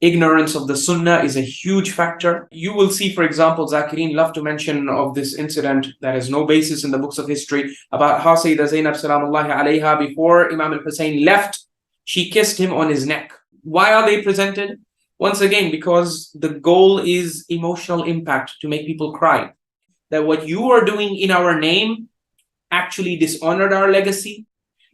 Ignorance of the Sunnah is a huge factor. You will see, for example, Zakirin love to mention of this incident that has no basis in the books of history about how Sayyidah Zaynab salamullahi alayha, before Imam Hussain left, she kissed him on his neck. Why are they presented? Once again, because the goal is emotional impact, to make people cry. That what you are doing in our name actually dishonored our legacy.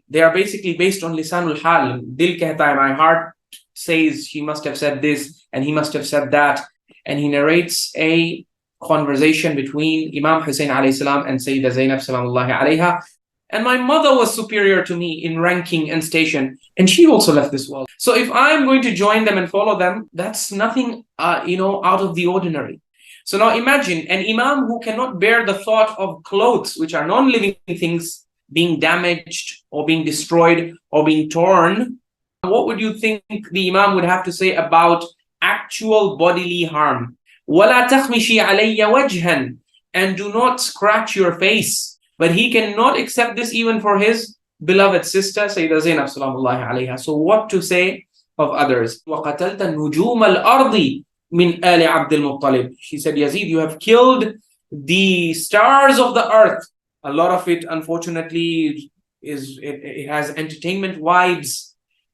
They are basically based on lisanul hal. Dil kehta hai, my heart says she must have said this and he must have said that. And he narrates a conversation between Imam Hussain alayhi salam and Sayyidah Zaynab salamullahi alayha. And my mother was superior to me in ranking and station, and she also left this world. So if I'm going to join them and follow them, that's nothing, out of the ordinary. So now imagine an imam who cannot bear the thought of clothes, which are non-living things, being damaged or being destroyed or being torn. What would you think the imam would have to say about actual bodily harm? وَلَا تَخْمِشِي عَلَيَّ وَجْهًا, and do not scratch your face. But he cannot accept this even for his beloved sister, Sayyidah Zaynab salamullahi alayha. So what to say of others? وَقَتَلْتَ نُجُومَ الْأَرْضِ مِنْ آلِ عَبْدِ الْمُطَّلِبِ. She said, Yazid, you have killed the stars of the earth. A lot of it, unfortunately, it has entertainment vibes.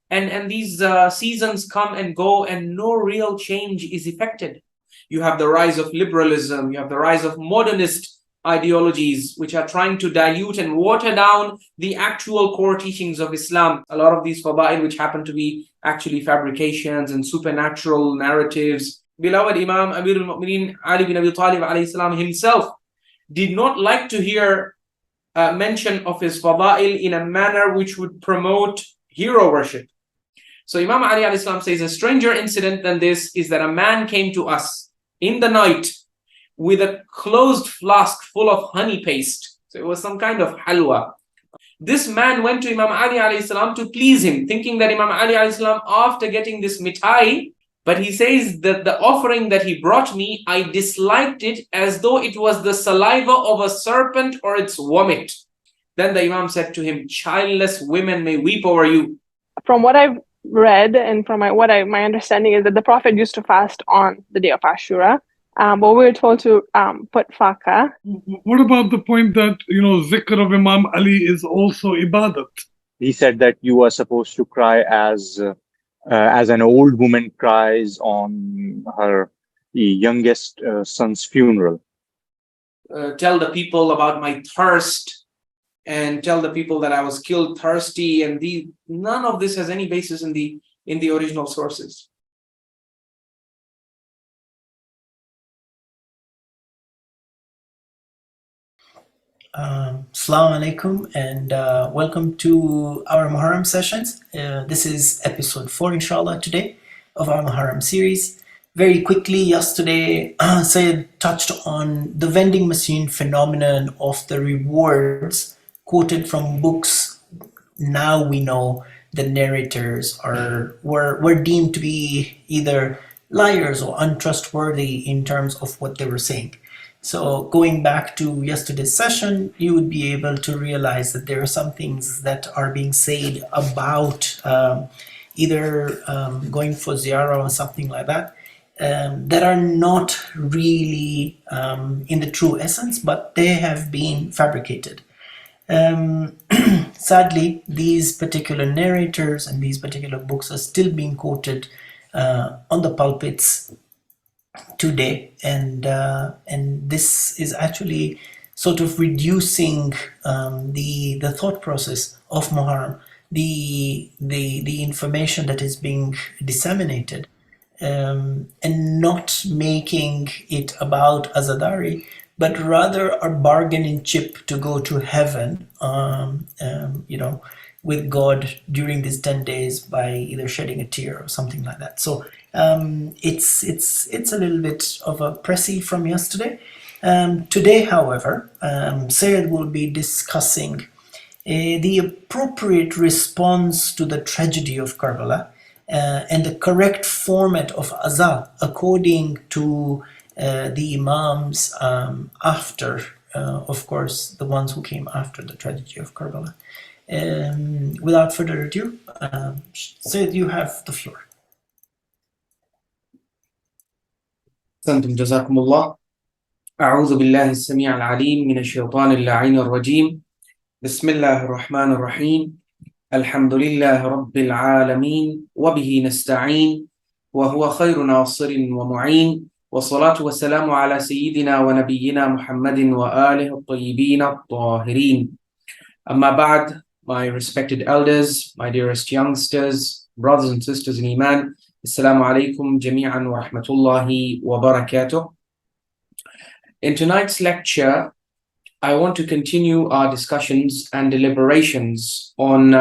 And these seasons come and go and no real change is effected. You have the rise of liberalism, you have the rise of modernist ideologies which are trying to dilute and water down the actual core teachings of Islam. A lot of these fada'il which happen to be actually fabrications and supernatural narratives. Beloved Imam Amir al-Mu'mineen Ali bin Abi Talib alayhi salam himself did not like to hear mention of his fada'il in a manner which would promote hero worship. So Imam Ali alayhi salam says, a stranger incident than this is that a man came to us in the night with a closed flask full of honey paste. So it was some kind of halwa. This man went to Imam Ali alayhi salam to please him, thinking that Imam Ali alayhi salam, after getting this mithai, but he says that the offering that he brought me, I disliked it as though it was the saliva of a serpent or its vomit. Then the Imam said to him, childless women may weep over you. From what I've read and from my understanding is that the Prophet used to fast on the day of Ashura. But we're told to put faka. What about the point that, zikr of Imam Ali is also ibadat? He said that you are supposed to cry as an old woman cries on her youngest son's funeral. Tell the people about my thirst and tell the people that I was killed thirsty, and none of this has any basis in the original sources. Assalamu alaikum and welcome to our Muharram sessions. This is episode 4 inshallah today of our Muharram series. Very quickly, yesterday Syed touched on the vending machine phenomenon of the rewards quoted from books. Now we know the narrators were deemed to be either liars or untrustworthy in terms of what they were saying. So going back to yesterday's session, you would be able to realize that there are some things that are being said about either going for Ziyarah or something like that, that are not really in the true essence, but they have been fabricated. Sadly, these particular narrators and these particular books are still being quoted on the pulpits today, and this is actually sort of reducing the thought process of Muharram, the information that is being disseminated, and not making it about Azadari, but rather a bargaining chip to go to heaven, with God during these 10 days by either shedding a tear or something like that. So it's a little bit of a pressy from yesterday. Today, however, Syed will be discussing the appropriate response to the tragedy of Karbala and the correct format of azan according to the imams after, of course, the ones who came after the tragedy of Karbala. Without further ado, Syed, you have the floor. أحسنتم جزاكم الله. أعوذ بالله السميع العليم من الشيطان اللعين الرجيم. بسم الله الرحمن الرحيم. الحمد لله رب العالمين وبه نستعين وهو خير ناصر ومعين، والصلاة والسلام على سيدنا ونبينا محمد وآله الطيبين الطاهرين. Amma ba'd, my respected elders, my dearest youngsters, brothers and sisters in Iman, Assalamu alaikum jami'an wa rahmatullahi wa barakatuh. In tonight's lecture, I want to continue our discussions and deliberations on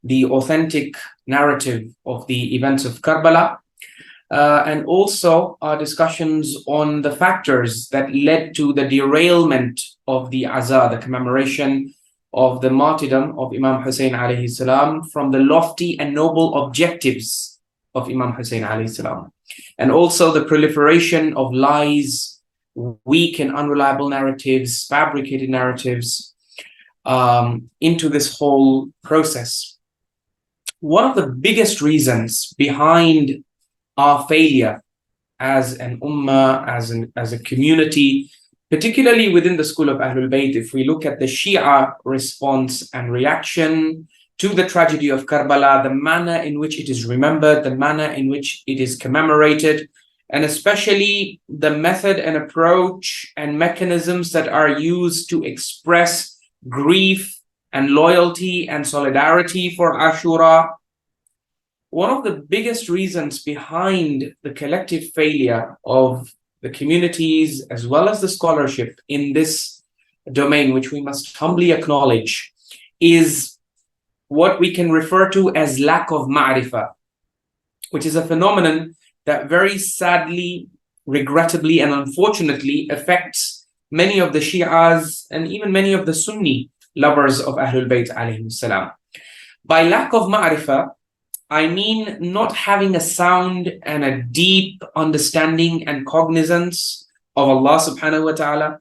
the authentic narrative of the events of Karbala, and also our discussions on the factors that led to the derailment of the Azah, the commemoration of the martyrdom of Imam Hussain alayhi salam, from the lofty and noble objectives of Imam Hussain alayhi salam, and also the proliferation of lies, weak and unreliable narratives, fabricated narratives into this whole process. One of the biggest reasons behind our failure as an ummah, as a community, particularly within the school of Ahlul Bayt, if we look at the Shia response and reaction to the tragedy of Karbala, the manner in which it is remembered, the manner in which it is commemorated, and especially the method and approach and mechanisms that are used to express grief and loyalty and solidarity for Ashura. One of the biggest reasons behind the collective failure of the communities as well as the scholarship in this domain, which we must humbly acknowledge, is what we can refer to as lack of ma'rifah, which is a phenomenon that very sadly, regrettably, and unfortunately affects many of the Shias and even many of the Sunni lovers of Ahlul Bayt alayhim salam. By lack of ma'rifah, I mean not having a sound and a deep understanding and cognizance of Allah subhanahu wa ta'ala,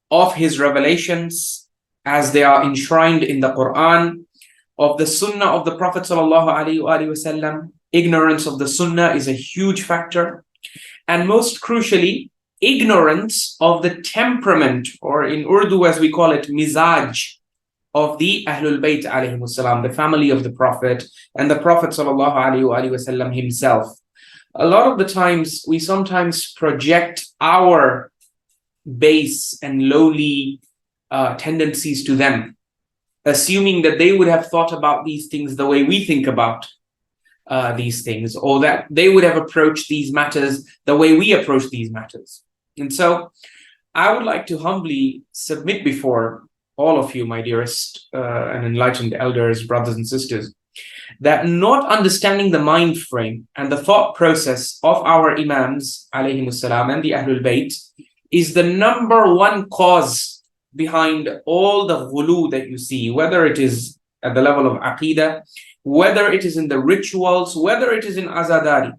of His revelations as they are enshrined in the Quran, of the Sunnah of the Prophet sallallahu alaihi wasallam. Ignorance of the Sunnah is a huge factor. And most crucially, ignorance of the temperament, or in Urdu as we call it, mizaj, of the Ahlul Bayt alayhimus salam, the family of the Prophet, and the Prophet sallallahu alaihi wasallam himself. A lot of the times, we sometimes project our base and lowly tendencies to them, assuming that they would have thought about these things the way we think about these things, or that they would have approached these matters the way we approach these matters. And so I would like to humbly submit before all of you, my dearest and enlightened elders, brothers and sisters, that not understanding the mind frame and the thought process of our Imams alayhimus salam and the Ahlul Bayt is the number one cause behind all the ghulu that you see, whether it is at the level of Aqidah, whether it is in the rituals, whether it is in Azadari.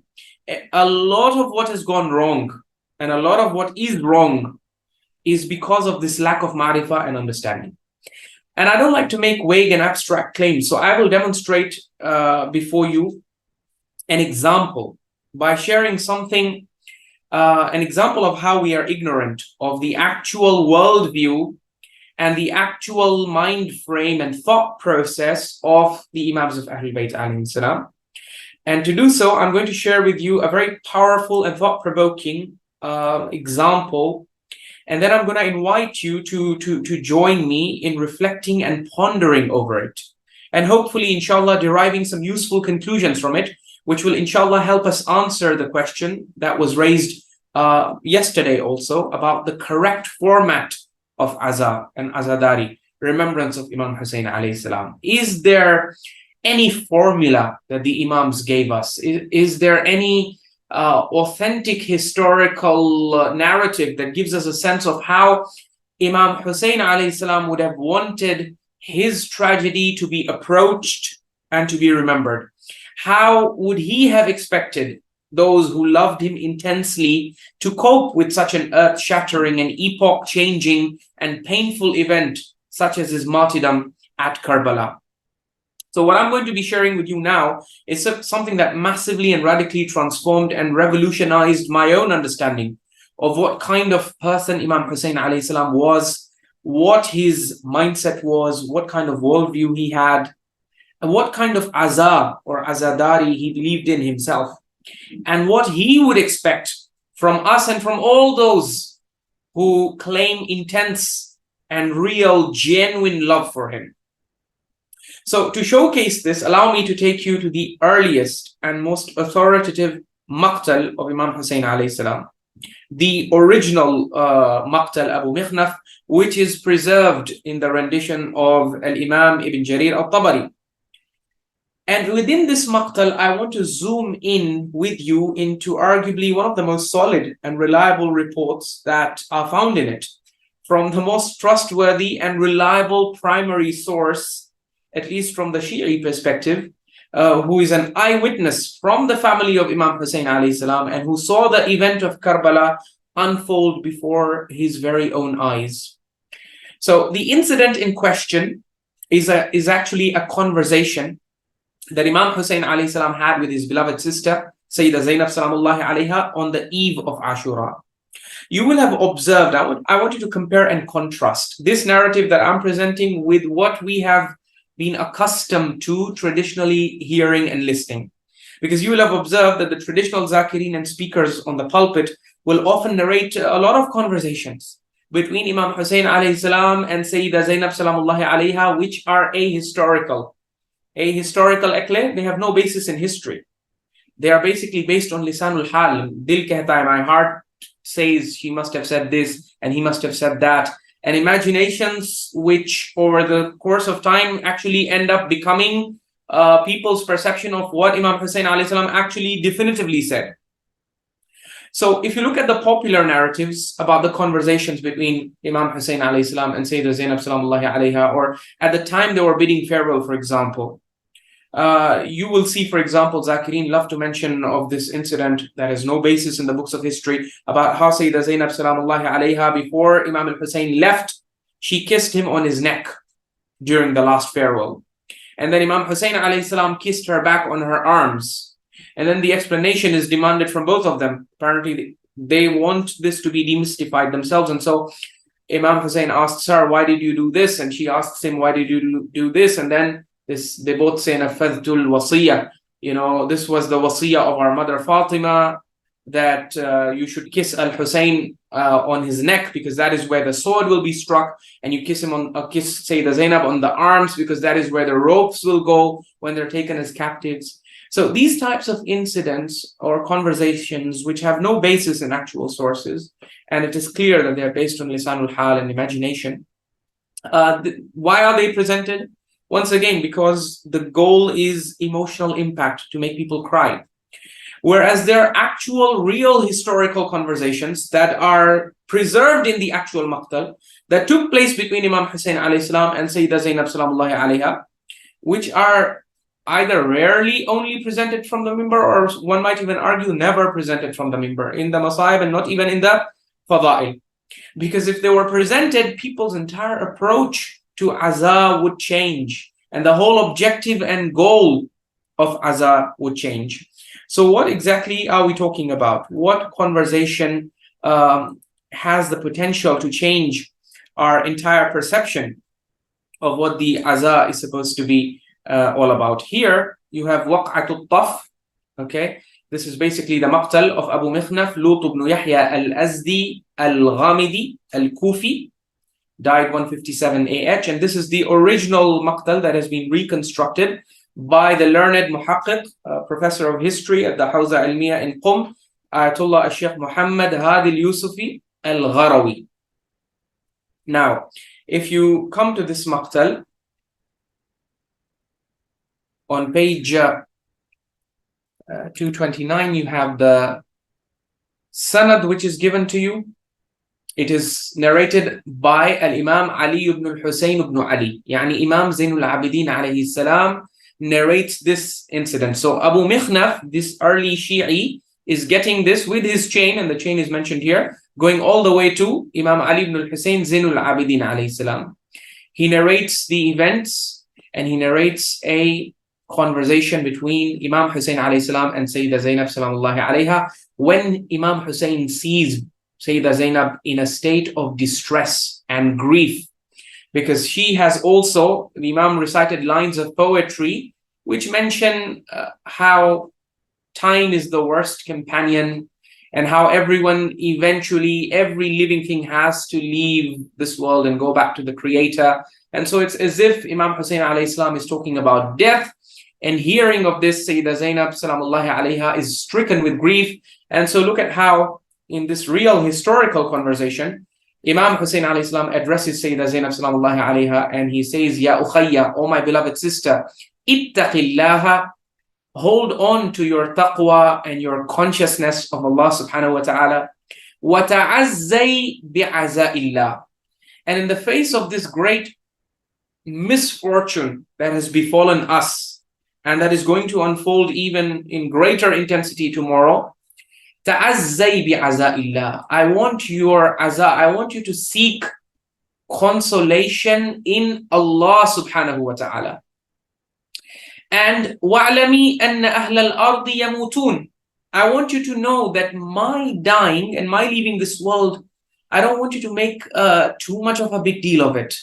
A lot of what has gone wrong and a lot of what is wrong is because of this lack of ma'rifah and understanding. And I don't like to make vague and abstract claims, so I will demonstrate before you an example by sharing something, an example of how we are ignorant of the actual worldview and the actual mind frame and thought process of the Imams of Ahlul Bayt alayhim salam. And to do so, I'm going to share with you a very powerful and thought-provoking example. And then I'm going to invite you to join me in reflecting and pondering over it. And hopefully, inshallah, deriving some useful conclusions from it, which will, inshallah, help us answer the question that was raised yesterday also about the correct format of Azah and Azadari, remembrance of Imam Hussain alayhi salam. Is there any formula that the Imams gave us? Is there any authentic historical narrative that gives us a sense of how Imam Hussain alayhi salam would have wanted his tragedy to be approached and to be remembered? How would he have expected those who loved him intensely to cope with such an earth-shattering and epoch-changing and painful event such as his martyrdom at Karbala? So what I'm going to be sharing with you now is something that massively and radically transformed and revolutionized my own understanding of what kind of person Imam Hussain alayhi salam was, what his mindset was, what kind of worldview he had, and what kind of azab or azadari he believed in himself, and what he would expect from us and from all those who claim intense and real, genuine love for him. So to showcase this, allow me to take you to the earliest and most authoritative Maqtal of Imam Hussain alayhi salam, the original Maqtal Abu Mikhnaf, which is preserved in the rendition of Al-Imam Ibn Jarir al-Tabari. And within this Maqtal, I want to zoom in with you into arguably one of the most solid and reliable reports that are found in it, from the most trustworthy and reliable primary source, at least from the Shia perspective, who is an eyewitness from the family of Imam Hussain alayhi salam, and who saw the event of Karbala unfold before his very own eyes. So the incident in question is actually a conversation that Imam Hussain alayhi salam had with his beloved sister, Sayyidah Zaynab salamullahi alayha, on the eve of Ashura. You will have observed, I want you to compare and contrast this narrative that I'm presenting with what we have been accustomed to traditionally hearing and listening. Because you will have observed that the traditional zakirin and speakers on the pulpit will often narrate a lot of conversations between Imam Hussain alayhi salam and Sayyidah Zaynab salamullahi alayha, which are ahistorical. Ahistorical ekle, they have no basis in history. They are basically based on lisanul hal. Dil kehta hai, my heart says she must have said this and he must have said that. And imaginations which over the course of time actually end up becoming people's perception of what Imam Hussain alayhi salam actually definitively said. So if you look at the popular narratives about the conversations between Imam Hussain alayhi salam and Sayyidah Zaynab salamullahi alayha, or at the time they were bidding farewell, for example, you will see, for example, zakirin love to mention of this incident that has no basis in the books of history about how Sayyidah Zaynab salamullahi alayha, before Imam al-Hussain left, she kissed him on his neck during the last farewell. And then Imam Hussain alayhi salam kissed her back on her arms. And then the explanation is demanded from both of them. Apparently, they want this to be demystified themselves. And so Imam Hussain asks her, why did you do this? And she asks him, why did you do this? And then they both say, nafadhtul wasiyah. You know, this was the wasiyah of our mother Fatima, that you should kiss Al-Hussain on his neck, because that is where the sword will be struck, and you kiss him on kiss Sayyidah Zaynab on the arms, because that is where the ropes will go when they're taken as captives. So these types of incidents or conversations which have no basis in actual sources, and it is clear that they're based on lisanul hal and imagination. Why are they presented? Once again, because the goal is emotional impact, to make people cry. Whereas there are actual, real historical conversations that are preserved in the actual Maqtal that took place between Imam Hussain alayhi salam and Sayyidah Zaynab salamullahi alayha, which are either rarely only presented from the mimbar, or one might even argue never presented from the mimbar in the Masaib, and not even in the Fada'il. Because if they were presented, people's entire approach to Aza would change, and the whole objective and goal of Aza would change. So what exactly are we talking about? What conversation has the potential to change our entire perception of what the Aza is supposed to be all about? Here you have Waq'atul Taf. Okay, this is basically the Maqtal of Abu Mikhnaf Lut ibn Yahya al-Azdi al-Ghamidi al-Kufi, died 157 AH, and this is the original Maqtal that has been reconstructed by the learned Muhaqqiq, professor of history at the Hawza Ilmiya in Qum, Ayatollah al-Sheikh Muhammad Hadi al-Yusufi al-Gharawi. Now, if you come to this Maqtal, on page 229, you have the sanad which is given to you. It is narrated by Al-Imam Ali ibn al-Hussein ibn Ali. Yani Imam Zainul Abidin alayhi salam narrates this incident. So Abu Mikhnaf, this early Shi'i, is getting this with his chain, and the chain is mentioned here, going all the way to Imam Ali ibn al-Hussein Zainul Abidin alayhi salam. He narrates the events, and he narrates a conversation between Imam Hussain alayhi salam and Sayyidah Zaynab salamullahi alayha, when Imam Hussain sees Sayyidah Zaynab in a state of distress and grief, because she has also, the Imam recited lines of poetry which mention how time is the worst companion, and how everyone eventually, every living thing has to leave this world and go back to the Creator. And so it's as if Imam Hussain alayhi salam is talking about death, and hearing of this, Sayyidah Zaynab salamullahi alayha is stricken with grief. And so look at how in this real historical conversation, Imam Hussain alayhi salam addresses Sayyidah Zaynab salamullahi alayha, and he says, Ya ukhayya, O my beloved sister, ittaqillaha, hold on to your taqwa and your consciousness of Allah subhanahu wa ta'ala, wa ta'azzay bi'aza'illah. And in the face of this great misfortune that has befallen us, and that is going to unfold even in greater intensity tomorrow, ta'azzay bi'aza'illah. I want your aza, I want you to seek consolation in Allah subhanahu wa ta'ala. And wa'lami anna ahlal ardi yamutun. I want you to know that my dying and my leaving this world, I don't want you to make too much of a big deal of it.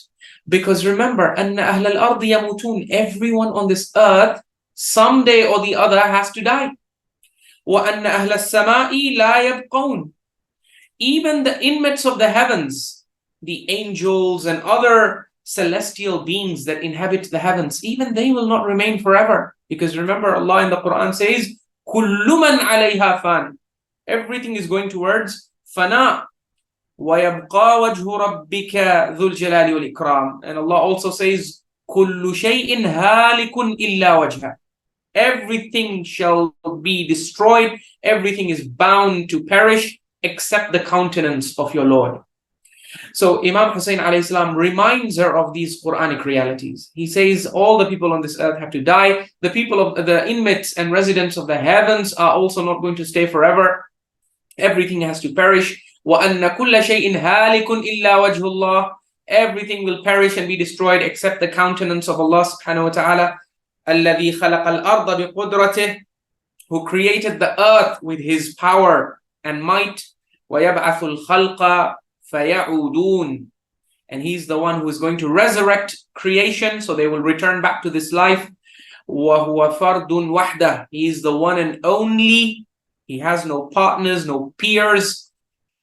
Because remember, anna ahlal ardi yamutun, everyone on this earth, someday or the other has to die. Wa anna ahla samai la yabqaun. Even the inmates of the heavens, the angels and other celestial beings that inhabit the heavens, even they will not remain forever. Because remember, Allah in the Quran says, Kullu man alayha fan. Everything is going towards fana. وَيَبْقَى وَجْهُ رَبِّكَ ذُو الْجَلَالِ وَالْإِكْرَامِ. And Allah also says, كُلُّ شَيْءٍ هَالِكٌ إِلَّا وَجْهَهُ. Everything shall be destroyed. Everything is bound to perish except the countenance of your Lord. So Imam Hussain alayhi salam reminds her of these Quranic realities. He says all the people on this earth have to die. The people of the inmates and residents of the heavens are also not going to stay forever. Everything has to perish. وَأَنَّ كُلَّ شَيْءٍ هَالِكٌ إِلَّا وَجْهُ اللَّهِ. Everything will perish and be destroyed except the countenance of Allah subhanahu wa ta'ala. الَّذِي خَلَقَ الْأَرْضَ بِقُدْرَتِهِ. Who created the earth with His power and might. وَيَبْعَثُ الْخَلْقَ فَيَعُودُونَ. And He's the one who is going to resurrect creation, so they will return back to this life. وَهُوَ فَرْدٌ وَحْدَهُ. He is the one and only. He has no partners, no peers.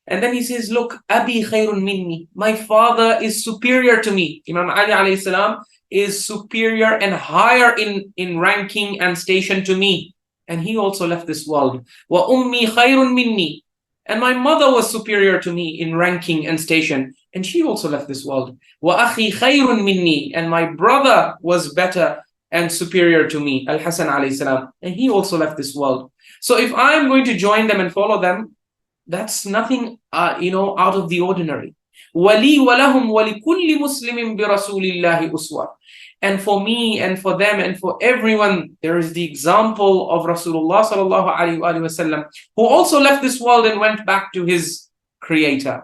And then he says, look, Abi khayrun minni. My father is superior to me. Imam Ali alayhi salam is superior and higher in ranking and station to me. And he also left this world. Wa ummi khayrun minni. And my mother was superior to me in ranking and station. And she also left this world. Wa akhi khayrun minni. And my brother was better and superior to me. Al-Hasan alayhi salam. And he also left this world. So if I'm going to join them and follow them, that's nothing, out of the ordinary. وَلِي وَلَهُمْ وَلِكُلِّ مُسْلِمٍ بِرَسُولِ اللَّهِ أُسْوَةٌ. And for me and for them and for everyone, there is the example of Rasulullah sallallahu alaihi wasallam, who also left this world and went back to his Creator.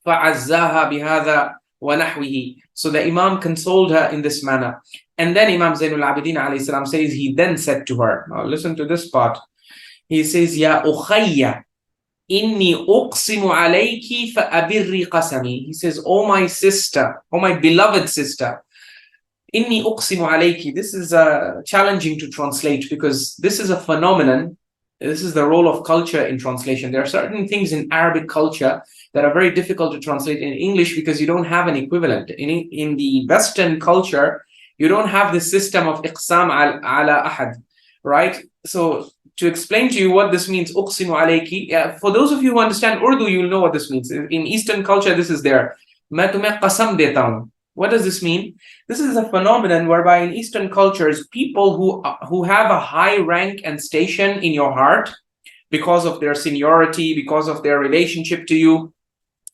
فَعَزَّاهَا بِهَذَا وَنَحْوِهِ. So the Imam consoled her in this manner. And then Imam Zainul Abidin alayhi salam says, he then said to her, now listen to this part. He says, Ya ukhayya, inni uqsimu alayki fa abirri qasami. He says, oh my sister, oh my beloved sister, inni uqsimu alayki. This is challenging to translate because this is a phenomenon. This is the role of culture in translation. There are certain things in Arabic culture that are very difficult to translate in English because you don't have an equivalent. In the Western culture, you don't have the system of iqsam ala ahad, right? So to explain to you what this means, uqsimu alayki, for those of you who understand Urdu, you'll know what this means. In Eastern culture, this is there. Main tumhe qasam deta hun. What does this mean? This is a phenomenon whereby in Eastern cultures, people who have a high rank and station in your heart because of their seniority, because of their relationship to you,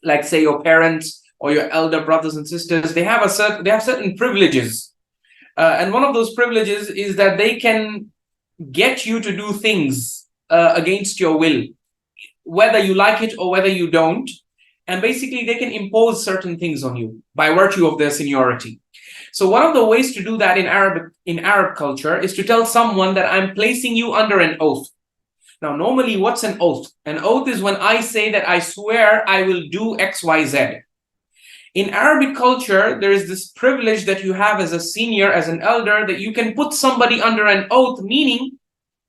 like say your parents or your elder brothers and sisters, they have certain privileges. And one of those privileges is that they can get you to do things against your will, whether you like it or whether you don't. And basically, they can impose certain things on you by virtue of their seniority. So one of the ways to do that in Arab culture is to tell someone that I'm placing you under an oath. Now, normally, what's an oath? An oath is when I say that I swear I will do X, Y, Z. In Arabic culture, there is this privilege that you have as a senior, as an elder, that you can put somebody under an oath, meaning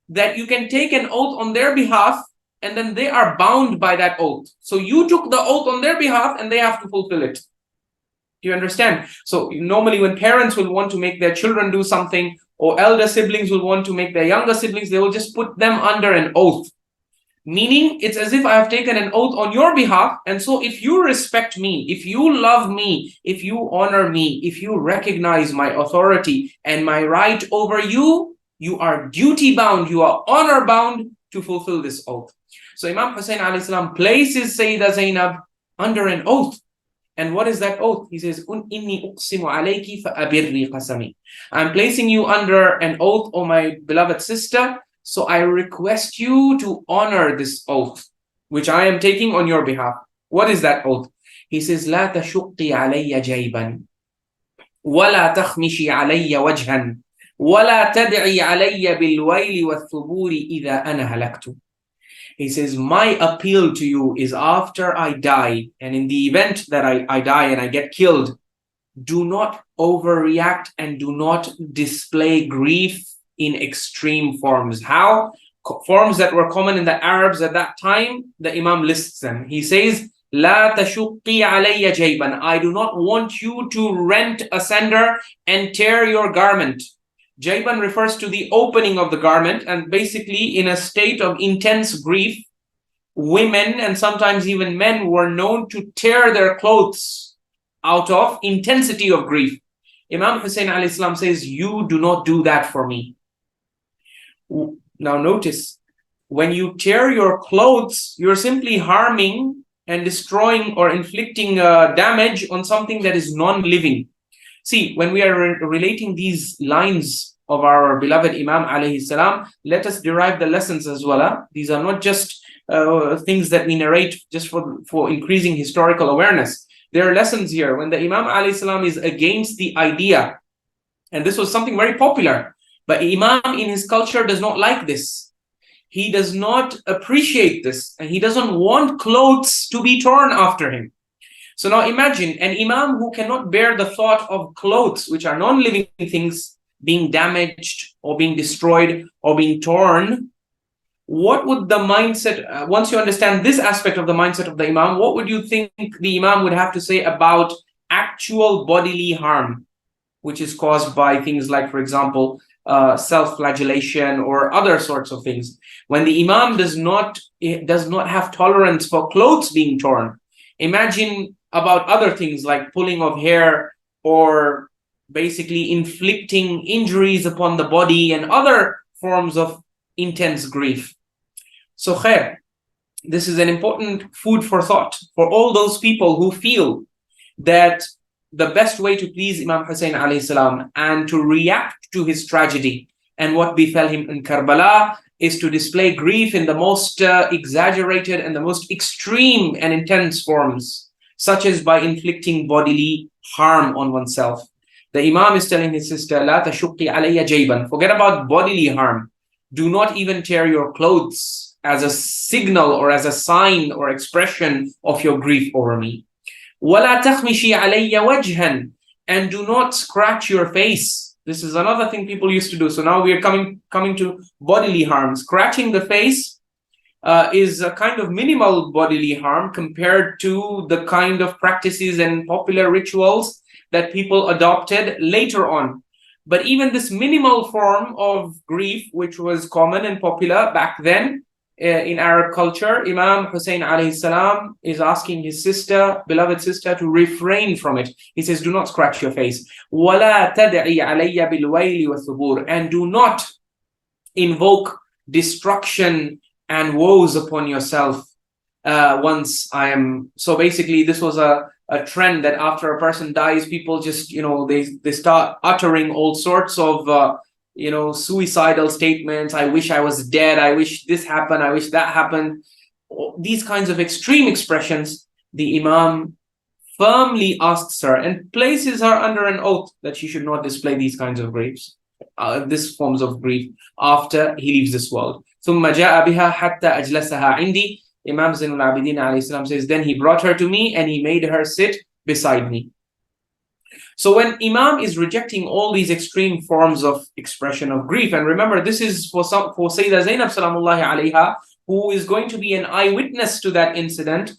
that you can take an oath on their behalf and then they are bound by that oath. So you took the oath on their behalf and they have to fulfill it. Do you understand? So normally when parents will want to make their children do something, or elder siblings will want to make their younger siblings, they will just put them under an oath. Meaning, it's as if I have taken an oath on your behalf. And so if you respect me, if you love me, if you honor me, if you recognize my authority and my right over you, you are duty bound, you are honor bound to fulfill this oath. So Imam Hussain alayhi salam places Sayyidah Zaynab under an oath. And what is that oath? He says, Inni uqsimu alayki fa abirri qasami. I'm placing you under an oath, O my beloved sister, so I request you to honor this oath, which I am taking on your behalf. What is that oath? He says, La tashuqqi alayya jayban, wa la takhmishi alayya wajhan, wa la tad'i alayya bilwayli wathuburi idha ana halaktu. He says, my appeal to you is after I die, and in the event that I die and I get killed, do not overreact and do not display grief in extreme forms. How? Forms that were common in the Arabs at that time, the Imam lists them. He says, La tashuqqi alayya jayban. I do not want you to rent asunder and tear your garment. Jayban refers to the opening of the garment, and basically in a state of intense grief, women and sometimes even men were known to tear their clothes out of intensity of grief. Imam Hussain alayhi salam says, you do not do that for me. Now notice, when you tear your clothes, you're simply harming and destroying or inflicting damage on something that is non-living. See, when we are relating these lines of our beloved Imam alayhi salam, let us derive the lessons as well. These are not just things that we narrate just for increasing historical awareness. There are lessons here. When the Imam alayhi salam is against the idea, and this was something very popular, but Imam in his culture does not like this. He does not appreciate this, and he doesn't want clothes to be torn after him. So now imagine an Imam who cannot bear the thought of clothes, which are non-living things, being damaged or being destroyed or being torn. What would the mindset, once you understand this aspect of the mindset of the Imam, what would you think the Imam would have to say about actual bodily harm, which is caused by things like, for example, self-flagellation or other sorts of things? When the Imam does not have tolerance for clothes being torn, imagine about other things like pulling of hair or basically inflicting injuries upon the body and other forms of intense grief. So khair, this is an important food for thought for all those people who feel that the best way to please Imam Hussain alayhi salam and to react to his tragedy and what befell him in Karbala is to display grief in the most exaggerated and the most extreme and intense forms, such as by inflicting bodily harm on oneself. The Imam is telling his sister, La tashuqqi alayya jayban. Forget about bodily harm. Do not even tear your clothes as a signal or as a sign or expression of your grief over me. وَلَا تَخْمِشِي عَلَيَّ وَجْهًا. And do not scratch your face. This is another thing people used to do. So now we are coming to bodily harm. Scratching the face is a kind of minimal bodily harm compared to the kind of practices and popular rituals that people adopted later on. But even this minimal form of grief, which was common and popular back then in Arab culture, Imam Hussain alayhi salam is asking his sister, beloved sister, to refrain from it. He says, do not scratch your face. وَلَا تَدْعِي عَلَيَّ بِالْوَيْلِ وَالثُّبُورِ. And do not invoke destruction and woes upon yourself once I am. So basically, this was a trend that after a person dies, people just, they start uttering all sorts of, suicidal statements. I wish I was dead. I wish this happened. I wish that happened. These kinds of extreme expressions, the Imam firmly asks her and places her under an oath that she should not display these kinds of griefs, this forms of grief, after he leaves this world. ثم جاء بها حتى أجلسها عندي. Imam Zainul Abidin alayhi salam says, then he brought her to me and he made her sit beside me. So when Imam is rejecting all these extreme forms of expression of grief, and remember, this is for Sayyidah Zaynab salamullahi alayha, who is going to be an eyewitness to that incident,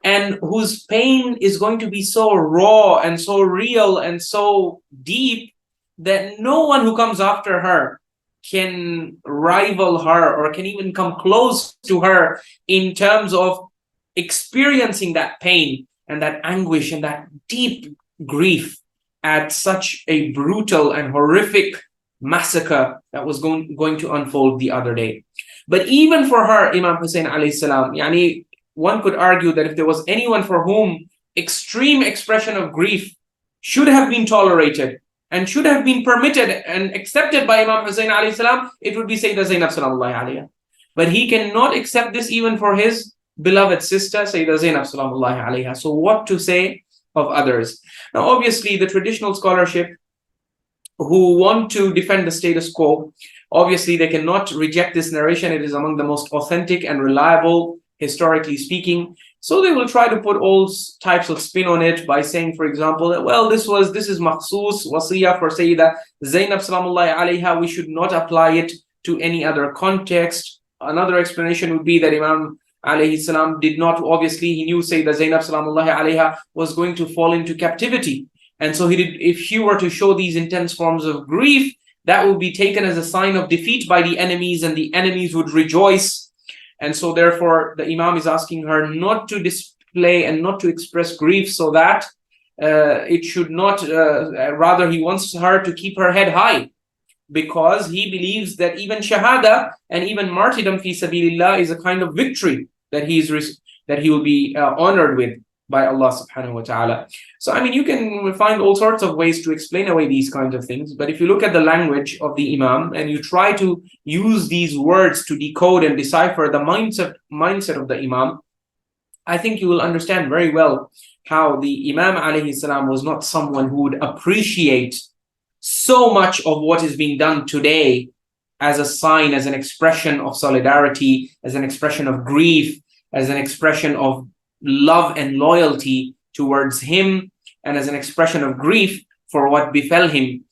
and whose pain is going to be so raw and so real and so deep that no one who comes after her can rival her or can even come close to her in terms of experiencing that pain and that anguish and that deep grief at such a brutal and horrific massacre that was going to unfold the other day. But even for her, Imam Hussain alayhi salam, one could argue that if there was anyone for whom extreme expression of grief should have been tolerated and should have been permitted and accepted by Imam Hussain alayhi salam, it would be Sayyidah Zaynab salamullahi alayha. But he cannot accept this even for his beloved sister, Sayyidah Zaynab salamullahi alayha. So what to say of others? Now, obviously, the traditional scholarship who want to defend the status quo, obviously, they cannot reject this narration. It is among the most authentic and reliable, historically speaking. So they will try to put all types of spin on it by saying, for example, that, well, this is makhsus wasiyah for Sayyidah Zaynab salamullahi alayha. We should not apply it to any other context. Another explanation would be that Imam alayhi salam did not, obviously, he knew Sayyidah Zaynab salamullahi alayha was going to fall into captivity. And so if he were to show these intense forms of grief, that would be taken as a sign of defeat by the enemies, and the enemies would rejoice. And so therefore, the Imam is asking her not to display and not to express grief, so that it should not, rather he wants her to keep her head high, because he believes that even shahada and even martyrdom fi sabilillah is a kind of victory that he will be honored with by Allah subhanahu wa ta'ala. So you can find all sorts of ways to explain away these kinds of things, but if you look at the language of the Imam and you try to use these words to decode and decipher the mindset of the Imam, I think you will understand very well how the Imam alayhi salam was not someone who would appreciate so much of what is being done today as a sign, as an expression of solidarity, as an expression of grief, as an expression of love and loyalty towards him, and as an expression of grief for what befell him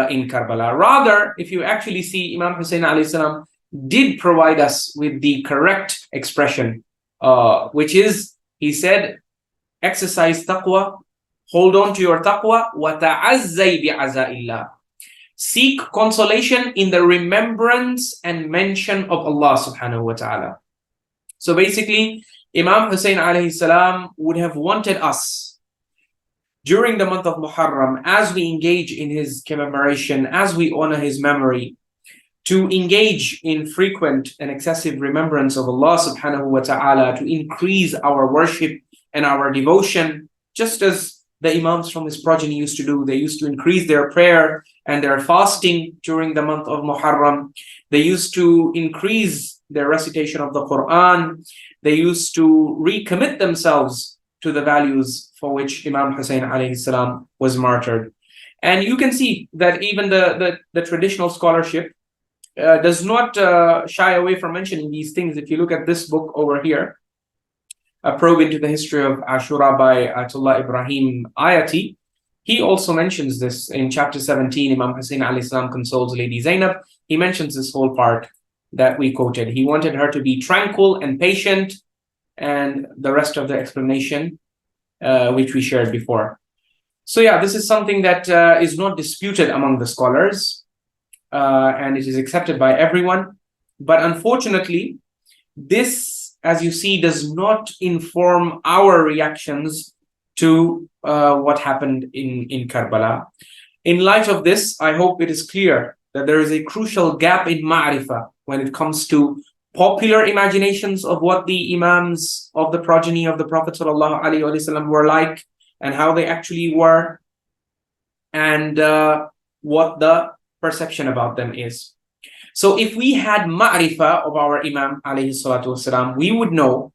in Karbala. Rather, if you actually see, Imam Hussain alayhi salam did provide us with the correct expression, which is, he said, exercise taqwa, hold on to your taqwa, وَتَعَزَّيْ بِعَزَاءِ اللَّهِ. Seek consolation in the remembrance and mention of Allah subhanahu wa ta'ala. So basically, Imam Hussain alayhi salam would have wanted us during the month of Muharram, as we engage in his commemoration, as we honor his memory, to engage in frequent and excessive remembrance of Allah subhanahu wa ta'ala, to increase our worship and our devotion, just as the Imams from his progeny used to do. They used to increase their prayer and their fasting during the month of Muharram. They used to increase their recitation of the Quran. They used to recommit themselves to the values for which Imam Hussain alayhi salam was martyred. And you can see that even the traditional scholarship does not shy away from mentioning these things. If you look at this book over here, A Probe into the History of Ashura by Ayatollah Ibrahim Ayati, he also mentions this in chapter 17. Imam Hussain alayhi salam consoles Lady Zaynab. He mentions this whole part that we quoted. He wanted her to be tranquil and patient, and the rest of the explanation which we shared before. So yeah, this is something that is not disputed among the scholars, and it is accepted by everyone. But unfortunately, this, as you see, does not inform our reactions to what happened in Karbala. In light of this, I hope it is clear that there is a crucial gap in ma'rifah when it comes to popular imaginations of what the Imams of the progeny of the Prophet ﷺ were like, and how they actually were, and what the perception about them is. So if we had ma'rifah of our Imam alayhi salatu wasalam, we would know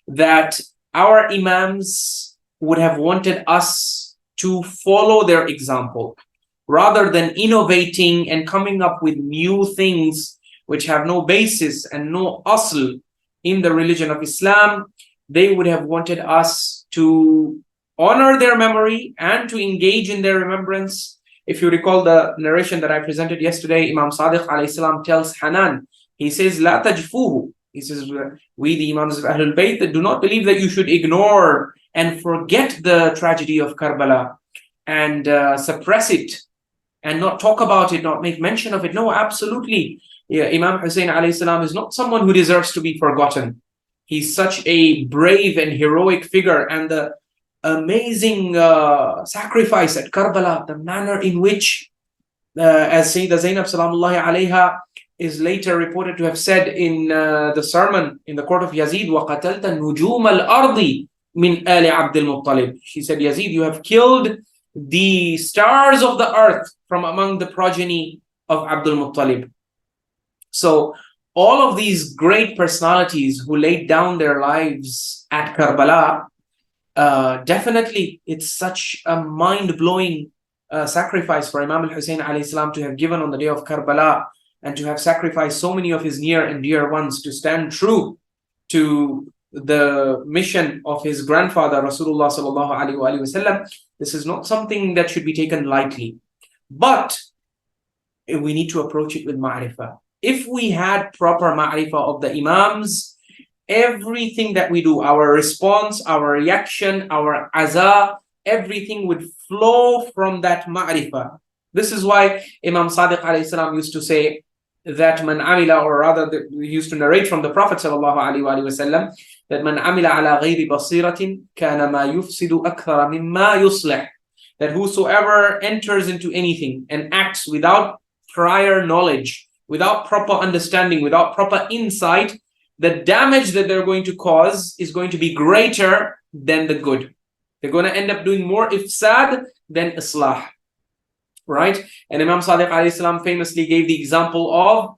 that our Imams would have wanted us to follow their example. Rather than innovating and coming up with new things which have no basis and no asl in the religion of Islam, they would have wanted us to honor their memory and to engage in their remembrance. If you recall the narration that I presented yesterday, Imam Sadiq alayhi salam tells Hanan, he says, "La tajfuhu." He says, we the Imams of Ahlul Bayt that do not believe that you should ignore and forget the tragedy of Karbala and suppress it and not talk about it, not make mention of it. No, absolutely. Yeah, Imam Hussain alayhi salam is not someone who deserves to be forgotten. He's such a brave and heroic figure, and the amazing sacrifice at Karbala, the manner in which, as Sayyidah Zaynab salamullahi alayha is later reported to have said in the sermon in the court of Yazid, وَقَتَلْتَ نُجُومَ الْأَرْضِ مِنْ آلِ عَبْدِ الْمُطَّلِبِ. She said, Yazid, you have killed the stars of the earth from among the progeny of Abdul Muttalib. So all of these great personalities who laid down their lives at Karbala, definitely it's such a mind-blowing sacrifice for Imam Hussain alayhi salam to have given on the day of Karbala, and to have sacrificed so many of his near and dear ones to stand true to the mission of his grandfather Rasulullah sallallahu alaihi wasallam. This is not something that should be taken lightly, but we need to approach it with ma'rifah. If we had proper ma'rifah of the Imams, everything that we do, our response, our reaction, our aza, everything would flow from that ma'rifah. This is why Imam Sadiq alayhi salam used to say that man amila, or rather we used to narrate from the Prophet sallallahu alaihi wasallam, that man amila ala ghayri basiratin kana ma yufsidu akthara mimma yuslih. That whosoever enters into anything and acts without prior knowledge, without proper understanding, without proper insight, the damage that they're going to cause is going to be greater than the good. They're going to end up doing more ifsad than Islaah. Right? And Imam Sadiq alayhi salam famously gave the example of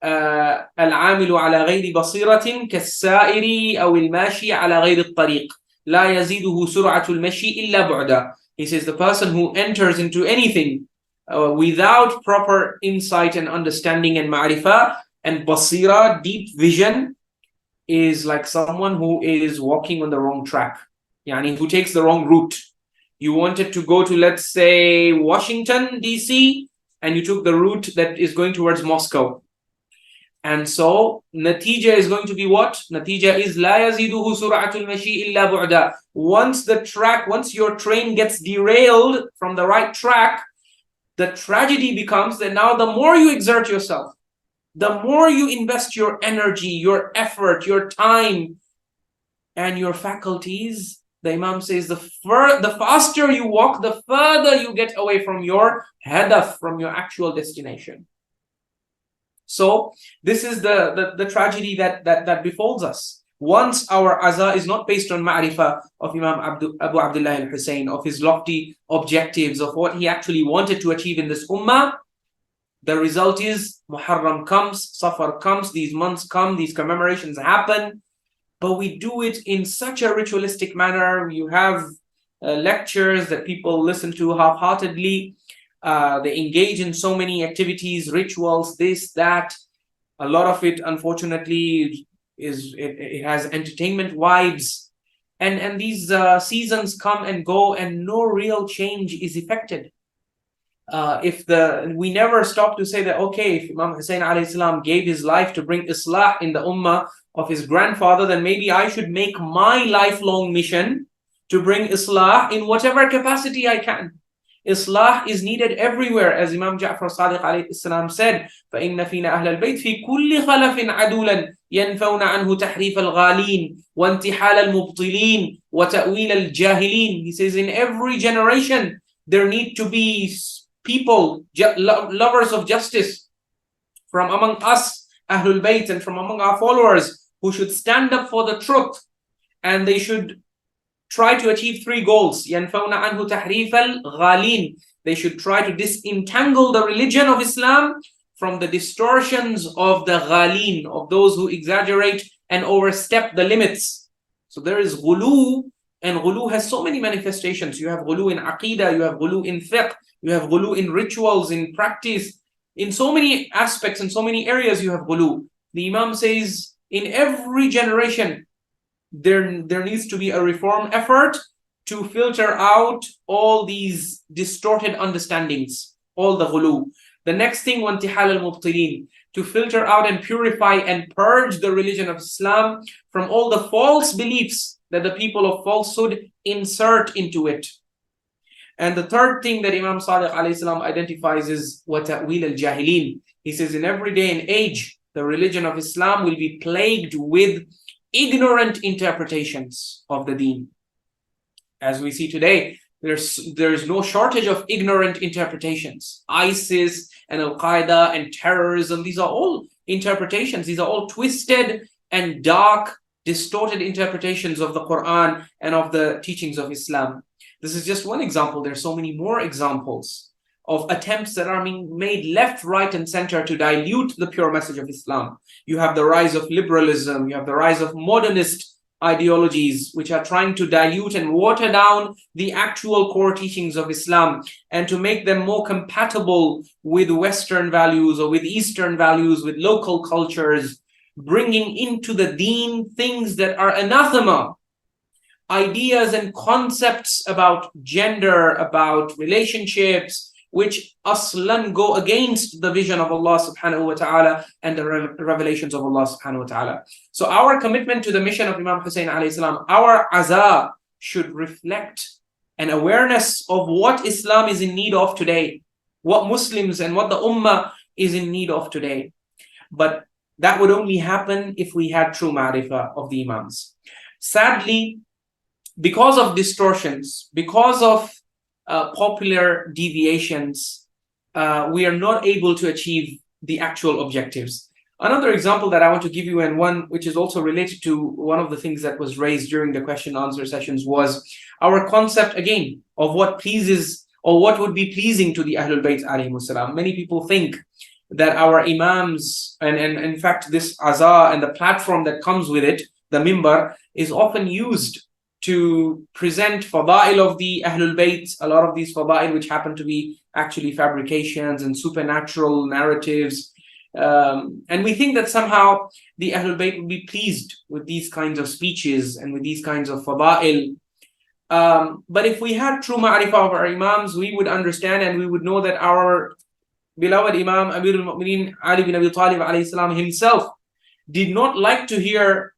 العامل على غير بصيرة كالسائر أو الماشي على غير الطريق لا يزيده سرعة المشي إلا بعدا. He says the person who enters into anything without proper insight and understanding and ma'rifah and basira, deep vision, is like someone who is walking on the wrong track, yani who takes the wrong route. You wanted to go to, let's say, Washington, D.C., and you took the route that is going towards Moscow. And so, natija is going to be what? Natija is لا يزيده سرعة المشي إلا بعدا. Once your train gets derailed from the right track, the tragedy becomes that now the more you exert yourself, the more you invest your energy, your effort, your time, and your faculties, the Imam says the faster you walk, the further you get away from your hadaf, from your actual destination. So this is the tragedy that befalls us. Once our aza is not based on ma'rifah of Imam Abu Abdullah al-Hussein, of his lofty objectives, of what he actually wanted to achieve in this ummah, the result is Muharram comes, Safar comes, these months come, these commemorations happen, but we do it in such a ritualistic manner. You have lectures that people listen to half-heartedly. They engage in so many activities, rituals, this, that. A lot of it, unfortunately, it has entertainment vibes. And these seasons come and go and no real change is effected. We never stop to say that, okay, if Imam Hussain alayhi salam gave his life to bring Islaah in the ummah of his grandfather, then maybe I should make my lifelong mission to bring Islaah in whatever capacity I can. Islaah is needed everywhere, as Imam Ja'far Sadiq alayhi salam said, فَإِنَّ فِينَا أَهْلَ الْبَيْتِ فِي كُلِّ خَلَفٍ عَدُولًا يَنْفَوْنَ عَنْهُ تَحْرِيفَ الْغَالِينَ وَانْتِحَالَ الْمُبْطِلِينَ وَتَأْوِيلَ الْجَاهِلِينَ. He says, in every generation, there need to be people, lovers of justice, from among us, Ahlul Bayt, and from among our followers, who should stand up for the truth, and they should try to achieve three goals. يَنْفَوْنَ عَنْهُ تَحْرِيفَ الْغَالِينَ. They should try to disentangle the religion of Islam from the distortions of the ghaleen, of those who exaggerate and overstep the limits. So there is ghulu And ghulu has so many manifestations. You have ghulu in aqidah, you have ghulu in fiqh, you have ghulu in rituals, in practice. In so many aspects, in so many areas, you have ghulu. The Imam says, in every generation, there needs to be a reform effort to filter out all these distorted understandings, all the ghulu. The next thing, وَانْتِحَالَ الْمُبْطِلِينَ, to filter out and purify and purge the religion of Islam from all the false beliefs that the people of falsehood insert into it. And the third thing that Imam Sadiq alayhi salam identifies is وَتَأْوِيلَ الْجَاهِلِينَ. He says, in every day and age, the religion of Islam will be plagued with ignorant interpretations of the deen. As we see today, there's no shortage of ignorant interpretations. ISIS and Al-Qaeda and terrorism, these are all interpretations. These are all twisted and dark, distorted interpretations of the Quran and of the teachings of Islam. This is just one example. There are so many more examples of attempts that are being made left, right, and center to dilute the pure message of Islam. You have the rise of liberalism, you have the rise of modernist ideologies, which are trying to dilute and water down the actual core teachings of Islam and to make them more compatible with Western values or with Eastern values, with local cultures, bringing into the deen things that are anathema, ideas and concepts about gender, about relationships, which aslan go against the vision of Allah subhanahu wa ta'ala and the revelations of Allah subhanahu wa ta'ala. So our commitment to the mission of Imam Hussain alayhi salam, our azah should reflect an awareness of what Islam is in need of today, what Muslims and what the ummah is in need of today. But that would only happen if we had true ma'rifah of the Imams. Sadly, because of distortions, because of popular deviations, we are not able to achieve the actual objectives. Another example that I want to give you, and one which is also related to one of the things that was raised during the question and answer sessions, was our concept again of what pleases or what would be pleasing to the Ahlul Bayt alayhimus salam. Many people think that our Imams, and in fact this azah and the platform that comes with it, the mimbar, is often used to present fada'il of the Ahlul Bayt, a lot of these fada'il which happen to be actually fabrications and supernatural narratives. And we think that somehow the Ahlul Bayt would be pleased with these kinds of speeches and with these kinds of fada'il. But if we had true ma'rifah of our Imams, we would understand and we would know that our beloved Imam Amirul Mu'mineen Ali bin Abi Talib alayhi salam himself did not like to hear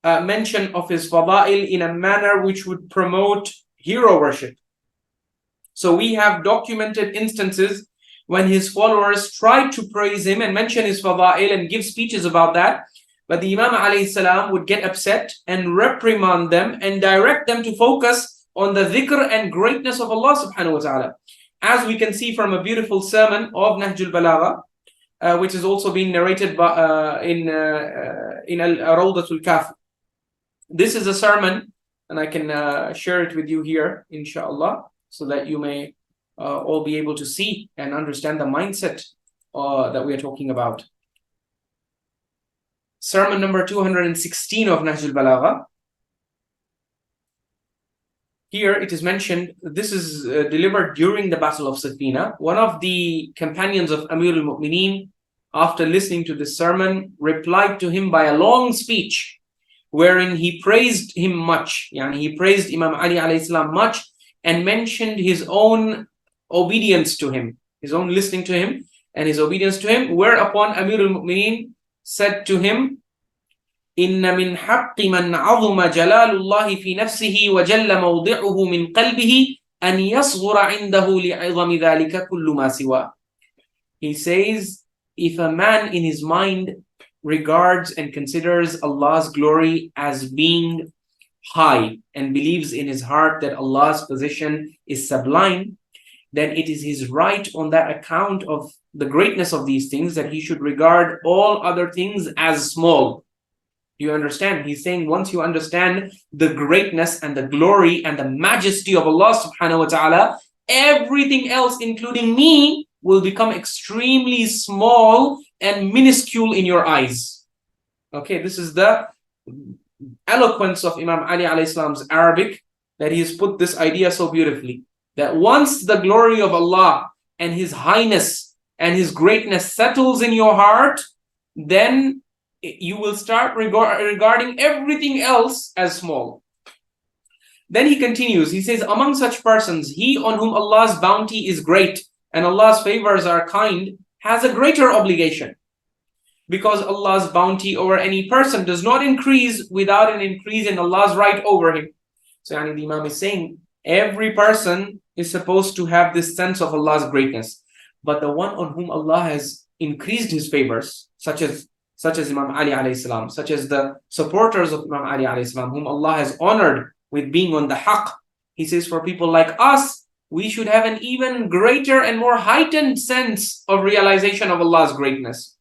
mention of his fada'il in a manner which would promote hero worship. So we have documented instances when his followers tried to praise him and mention his fada'il and give speeches about that, but the Imam alayhi salam would get upset and reprimand them and direct them to focus on the dhikr and greatness of Allah subhanahu wa ta'ala. As we can see from a beautiful sermon of Nahjul Balagha, which is also being narrated by, in Rawdatul Kaf. This is a sermon, and I can share it with you here, inshallah, so that you may all be able to see and understand the mindset that we are talking about. Sermon number 216 of Nahjul Balagha. Here it is mentioned, this is delivered during the Battle of Safina. One of the companions of Amirul Mu'mineen, after listening to this sermon, replied to him by a long speech, wherein he praised him much. He praised Imam Ali alayhi salam much and mentioned his own obedience to him, his own listening to him and his obedience to him, whereupon Amirul Mu'mineen said to him, Inna min haqqi man azuma jalalullahi fi nafsihi wa jalla mawdi'uhu min qalbihi an yasghura indahu li'izami dhalika kullu ma siwa. He says, if a man in his mind regards and considers Allah's glory as being high and believes in his heart that Allah's position is sublime, then it is his right on that account of the greatness of these things that he should regard all other things as small. Do you understand? He's saying once you understand the greatness and the glory and the majesty of Allah subhanahu wa ta'ala, everything else, including me, will become extremely small and minuscule in your eyes. Okay, this is the eloquence of Imam Ali alayhi salam's Arabic that he has put this idea so beautifully, that once the glory of Allah and His highness and His greatness settles in your heart, then you will start regarding everything else as small. Then he continues, he says, among such persons, he on whom Allah's bounty is great and Allah's favors are kind has a greater obligation, because Allah's bounty over any person does not increase without an increase in Allah's right over him. So the Imam is saying every person is supposed to have this sense of Allah's greatness, but the one on whom Allah has increased his favors, such as Imam Ali alayhi salam, such as the supporters of Imam Ali alayhi salam, whom Allah has honored with being on the haqq, he says for people like us, we should have an even greater and more heightened sense of realization of Allah's greatness.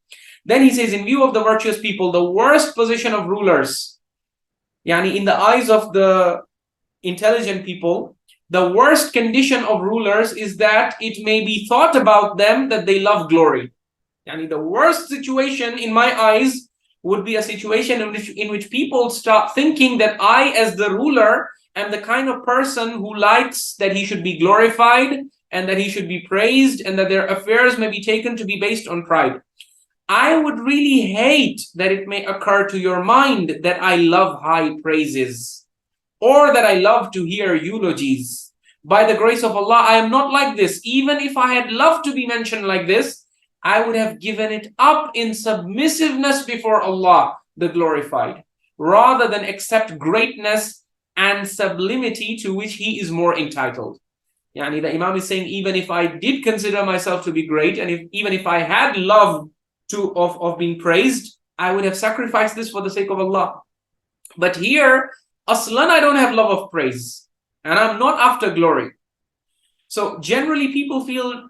Then he says, in view of the virtuous people, the worst position of rulers, in the eyes of the intelligent people, the worst condition of rulers is that it may be thought about them that they love glory. The worst situation in my eyes would be a situation in which people start thinking that I, as the ruler, am the kind of person who likes that he should be glorified and that he should be praised and that their affairs may be taken to be based on pride. I would really hate that it may occur to your mind that I love high praises or that I love to hear eulogies. By the grace of Allah, I am not like this. Even if I had loved to be mentioned like this, I would have given it up in submissiveness before Allah, the glorified, rather than accept greatness and sublimity to which He is more entitled. The Imam is saying, even if I did consider myself to be great, and even if I had love of being praised, I would have sacrificed this for the sake of Allah. But here, aslan, I don't have love of praise, and I'm not after glory. So generally people feel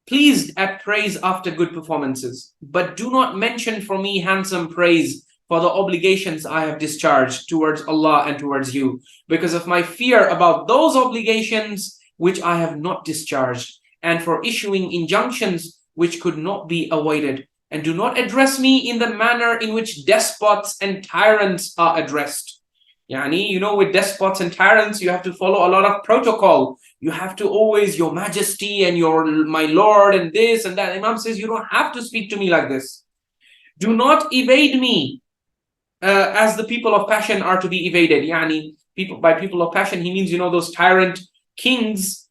pleased at praise after good performances, but do not mention for me handsome praise for the obligations I have discharged towards Allah and towards you, because of my fear about those obligations which I have not discharged, and for issuing injunctions which could not be avoided. And do not address me in the manner in which despots and tyrants are addressed. With despots and tyrants, you have to follow a lot of protocol. You have to always, your majesty and my lord and this and that. Imam says, you don't have to speak to me like this. Do not evade me as the people of passion are to be evaded. By people of passion, he means, those tyrant kings.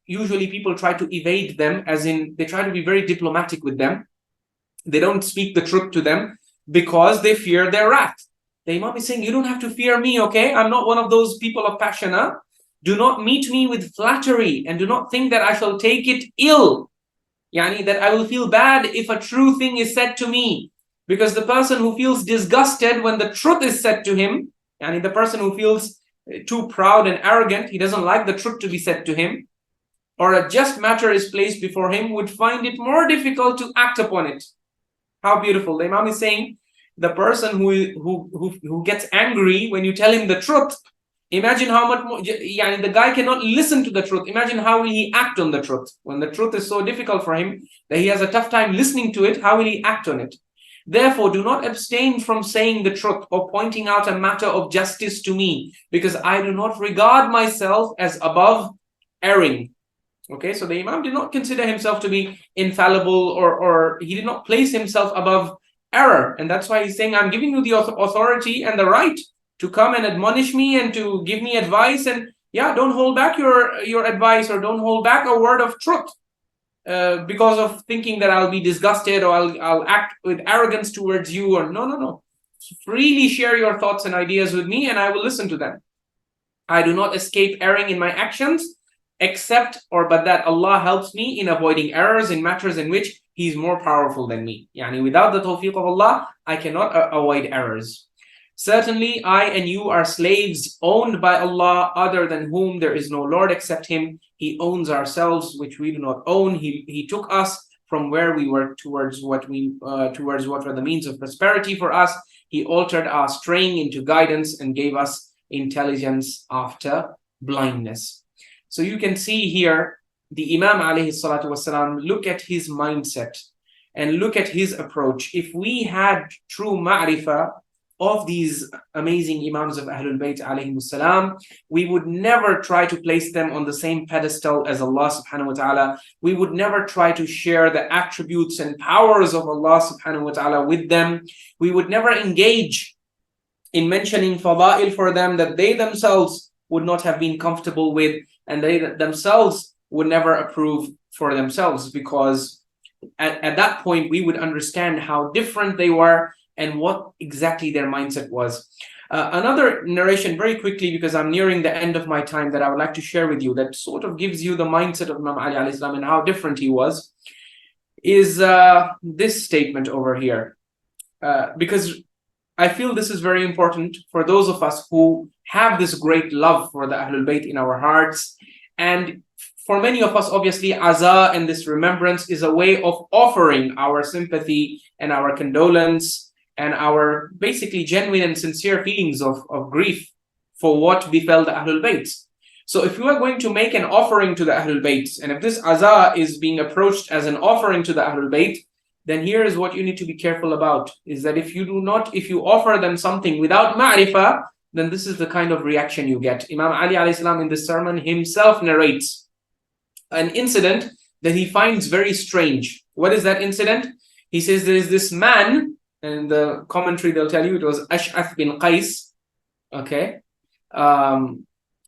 Usually people try to evade them, as in they try to be very diplomatic with them. They don't speak the truth to them because they fear their wrath. The Imam is saying, you don't have to fear me, okay? I'm not one of those people of passion. Do not meet me with flattery and do not think that I shall take it ill. That I will feel bad if a true thing is said to me. Because the person who feels disgusted when the truth is said to him, the person who feels too proud and arrogant, he doesn't like the truth to be said to him, or a just matter is placed before him, would find it more difficult to act upon it. How beautiful. The Imam is saying, the person who gets angry when you tell him the truth, imagine how much more, the guy cannot listen to the truth. Imagine how will he act on the truth. When the truth is so difficult for him that he has a tough time listening to it, how will he act on it? Therefore, do not abstain from saying the truth or pointing out a matter of justice to me, because I do not regard myself as above erring. Okay, so the Imam did not consider himself to be infallible, or he did not place himself above error. And that's why he's saying, I'm giving you the authority and the right to come and admonish me and to give me advice. And don't hold back your advice, or don't hold back a word of truth because of thinking that I'll be disgusted or I'll act with arrogance towards you. Or no. Freely share your thoughts and ideas with me and I will listen to them. I do not escape erring in my actions, but that Allah helps me in avoiding errors in matters in which He is more powerful than me. Without the tawfiq of Allah, I cannot avoid errors. Certainly, I and you are slaves owned by Allah, other than whom there is no Lord except Him. He owns ourselves, which we do not own. He took us from where we were towards what were the means of prosperity for us. He altered our straying into guidance and gave us intelligence after blindness. So you can see here the Imam alayhi salatu wasalam, look at his mindset and look at his approach. If we had true ma'rifah of these amazing Imams of Ahlul Bayt alayhimus salam. We would never try to place them on the same pedestal as Allah subhanahu wa ta'ala. We would never try to share the attributes and powers of Allah subhanahu wa ta'ala with them. We would never engage in mentioning fada'il for them that they themselves would not have been comfortable with, and they themselves would never approve for themselves, because at that point we would understand how different they were and what exactly their mindset was. Another narration very quickly, because I'm nearing the end of my time, that I would like to share with you that sort of gives you the mindset of Imam Ali alayhi salam and how different he was, is this statement over here. Because I feel this is very important for those of us who have this great love for the Ahlul Bayt in our hearts. And for many of us, obviously, Aza and this remembrance is a way of offering our sympathy and our condolence and our basically genuine and sincere feelings of grief for what befell the Ahlul Bayt. So if you are going to make an offering to the Ahlul Bayt, and if this Aza is being approached as an offering to the Ahlul Bayt, then here is what you need to be careful about, is that if you offer them something without ma'rifah, then this is the kind of reaction you get. Imam Ali alayhi salam in this sermon himself narrates an incident that he finds very strange. What is that incident? He says there is this man, and the commentary they'll tell you it was Ash'ath bin Qais. Okay.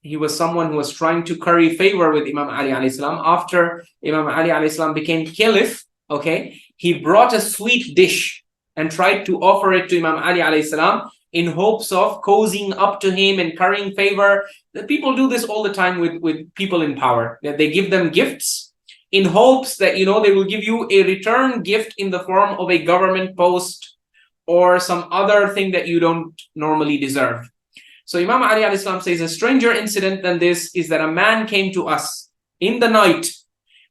He was someone who was trying to curry favor with Imam Ali alayhi salam. After Imam Ali alayhi salam became caliph, okay, he brought a sweet dish and tried to offer it to Imam Ali alayhi salam in hopes of cozying up to him and currying favor. The people do this all the time with people in power. That they give them gifts in hopes that, they will give you a return gift in the form of a government post or some other thing that you don't normally deserve. So Imam Ali alayhi salam says a stranger incident than this is that a man came to us in the night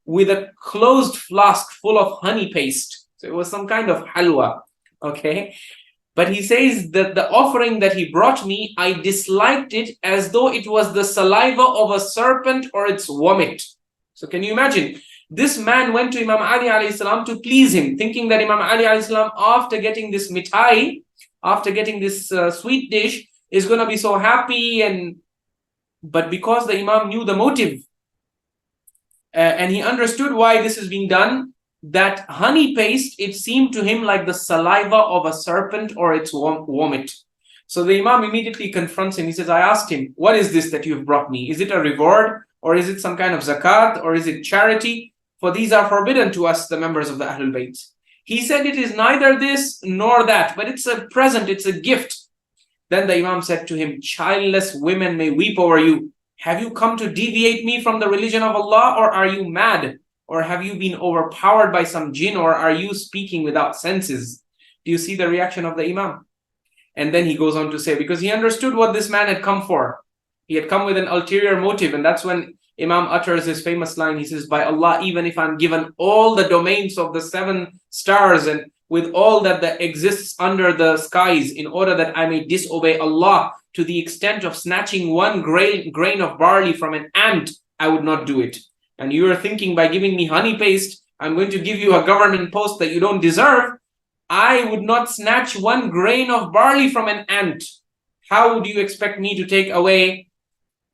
with a closed flask full of honey paste. So it was some kind of halwa, okay? But he says that the offering that he brought me, I disliked it as though it was the saliva of a serpent or its vomit. So can you imagine? This man went to Imam Ali alayhi salam to please him, thinking that Imam Ali alayhi salam, after getting this mithai, after getting this sweet dish, is going to be so happy. But because the Imam knew the motive, and he understood why this is being done, that honey paste, it seemed to him like the saliva of a serpent or its vomit. So the Imam immediately confronts him. He says, I asked him, what is this that you've brought me? Is it a reward, or is it some kind of zakat, or is it charity? For these are forbidden to us, the members of the Ahlul Bayt. He said, it is neither this nor that, but it's a present, it's a gift. Then the Imam said to him, childless women may weep over you. Have you come to deviate me from the religion of Allah, or are you mad? Or have you been overpowered by some jinn, or are you speaking without senses? Do you see the reaction of the Imam? And then he goes on to say, because he understood what this man had come for. He had come with an ulterior motive, and that's when Imam utters his famous line. He says, by Allah, even if I'm given all the domains of the 7 stars and with all that exists under the skies, in order that I may disobey Allah to the extent of snatching one grain of barley from an ant, I would not do it. And you are thinking by giving me honey paste, I'm going to give you a government post that you don't deserve. I would not snatch one grain of barley from an ant. How would you expect me to take away,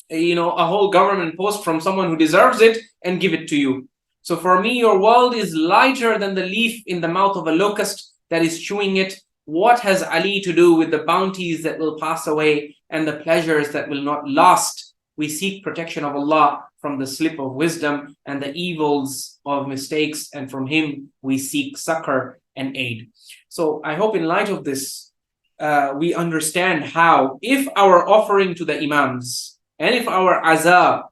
a whole government post from someone who deserves it and give it to you? So for me, your world is lighter than the leaf in the mouth of a locust that is chewing it. What has Ali to do with the bounties that will pass away and the pleasures that will not last? We seek protection of Allah from the slip of wisdom and the evils of mistakes, and from Him we seek succor and aid. So I hope in light of this, we understand how, if our offering to the Imams and if our azab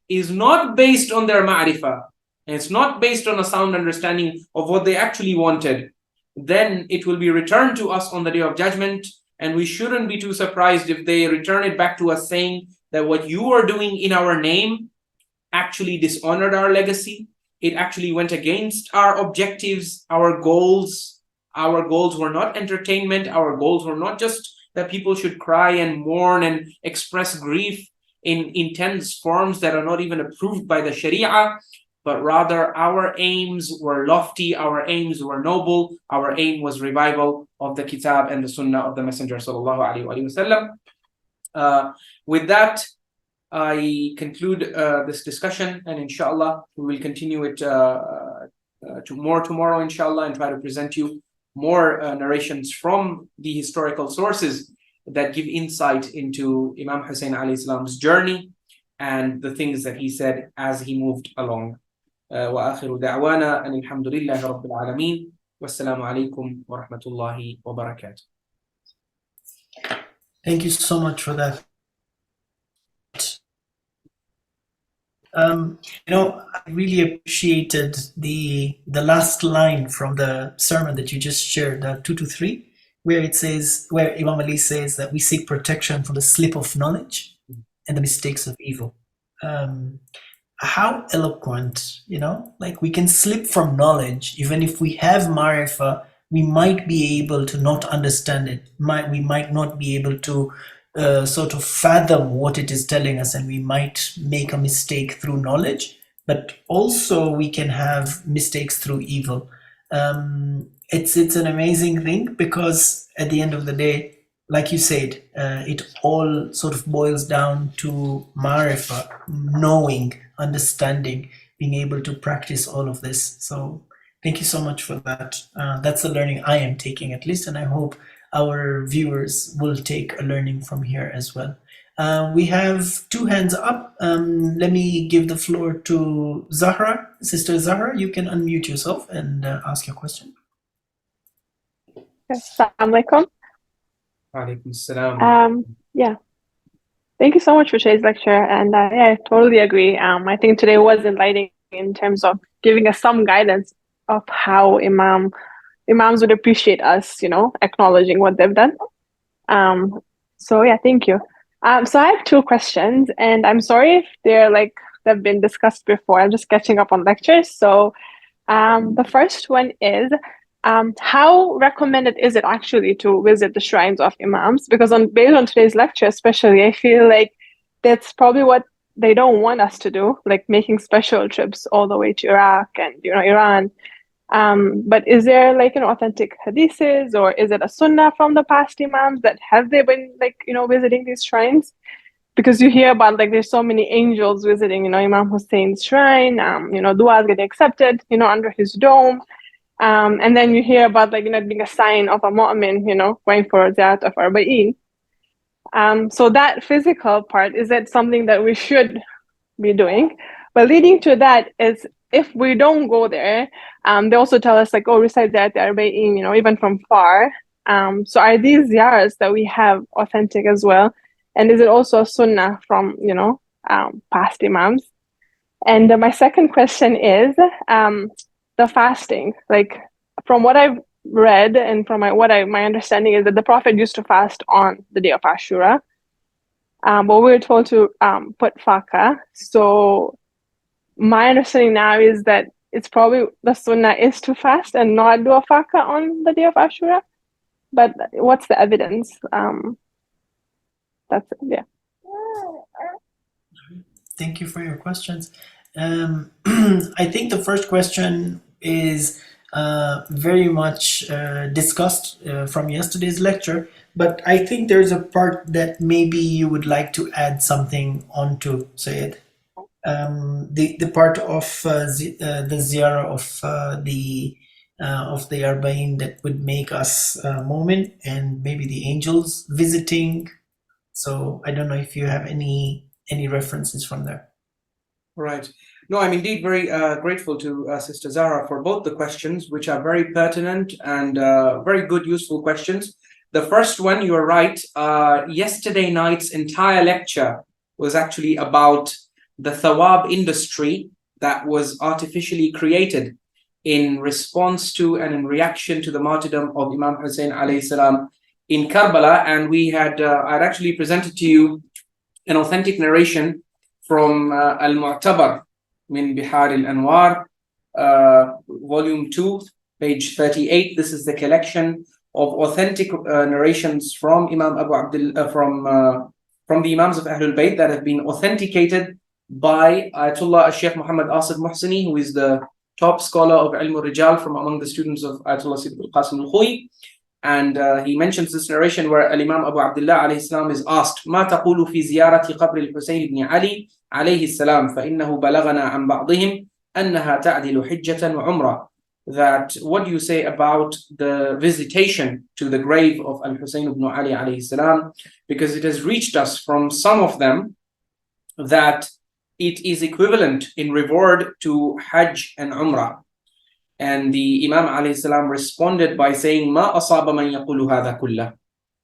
is not based on their ma'rifah, and it's not based on a sound understanding of what they actually wanted, then it will be returned to us on the Day of Judgment, and we shouldn't be too surprised if they return it back to us saying that what you are doing in our name actually dishonored our legacy. It actually went against our objectives, our goals. Our goals were not entertainment. Our goals were not just that people should cry and mourn and express grief in intense forms that are not even approved by the Sharia. but rather our aims were lofty, our aims were noble, our aim was revival of the Kitab and the Sunnah of the Messenger sallallahu alaihi wasallam. With that, I conclude this discussion, and inshallah we will continue it more tomorrow, inshallah, and try to present you more narrations from the historical sources that give insight into Imam Hussain alayhi salam's journey and the things that he said as he moved along. وآخر دعوانا أن الحمد لله رب العالمين والسلام عليكم ورحمة الله وبركاته. Thank you so much for that. I really appreciated the last line from the sermon that you just shared, 2 to 3, where it says, where Imam Ali says that we seek protection from the slip of knowledge and the mistakes of evil. How eloquent, like we can slip from knowledge. Even if we have ma'rifah, we might be able to not understand it. We might not be able to sort of fathom what it is telling us, and we might make a mistake through knowledge, but also we can have mistakes through evil. It's an amazing thing, because at the end of the day, like you said, it all sort of boils down to ma'rifah, knowing, understanding, being able to practice all of this. So thank you so much for that. That's the learning I am taking, at least, and I hope our viewers will take a learning from here as well. We have 2 hands up. Let me give the floor to Zahra. Sister Zahra, you can unmute yourself and ask your question. Assalamu alaikum. Alaikum salam. Yeah. Thank you so much for today's lecture. And yeah, I totally agree. I think today was enlightening in terms of giving us some guidance of how Imams would appreciate us, acknowledging what they've done. So yeah, thank you. So I have 2 questions, and I'm sorry if they've been discussed before. I'm just catching up on lectures. So the first one is, how recommended is it actually to visit the shrines of Imams? Because based on today's lecture especially, I feel like that's probably what they don't want us to do, like making special trips all the way to Iraq and Iran. But is there an authentic hadiths, or is it a sunnah from the past Imams that have they been visiting these shrines? Because you hear about there's so many angels visiting Imam Hussein's shrine, du'as getting accepted under his dome. And then you hear about it being a sign of a mu'min, going for a Ziyarah of Arba'in. So that physical part, is that something that we should be doing? But leading to that is, if we don't go there, they also tell us recite Ziyarah Arba'in, even from far. So are these ziyarahs that we have authentic as well? And is it also a sunnah from, past Imams? And my second question is, the fasting. From what I've read and from my understanding is that the Prophet used to fast on the day of Ashura. But we were told to put faka. So my understanding now is that it's probably the sunnah is to fast and not do a faka on the day of Ashura. But what's the evidence? That's it, yeah. Thank you for your questions. I think the first question is very much discussed from yesterday's lecture, but I think there's a part that maybe you would like to add something onto, Syed. The part of the ziyarah of the Arba'in that would make us mu'min, and maybe the angels visiting. So I don't know if you have any references from there. Right. No, I'm indeed very grateful to Sister Zahra for both the questions, which are very pertinent and very good, useful questions. The first one, you are right. Yesterday night's entire lecture was actually about the thawab industry that was artificially created in response to and in reaction to the martyrdom of Imam Hussain alayhi salam in Karbala. And we had I'd actually presented to you an authentic narration from Al-Mu'tabar min Bihar al-Anwar, volume 2, page 38. This is the collection of authentic narrations from Imam Abu Abdul from the Imams of Ahlul Bayt that have been authenticated by Ayatollah Sheikh Muhammad Asad Mohseni, who is the top scholar of Ilm al-Rijal from among the students of Ayatollah Siddiq al-Qasim al-Khoui. And he mentions this narration where Imam Abu Abdullah alayhi salam is asked, ما تقول في زيارة قبر الحسين بن علي عليه السلام فإنه بلغنا عن بعضهم أنها تعدل حجة وعمرة. That what do you say about the visitation to the grave of Al-Husayn ibn Ali alayhi salam? Because it has reached us from some of them that it is equivalent in reward to Hajj and Umrah. And the Imam alayhi salam responded by saying, "Ma asaba man yaqulu hadha kullah."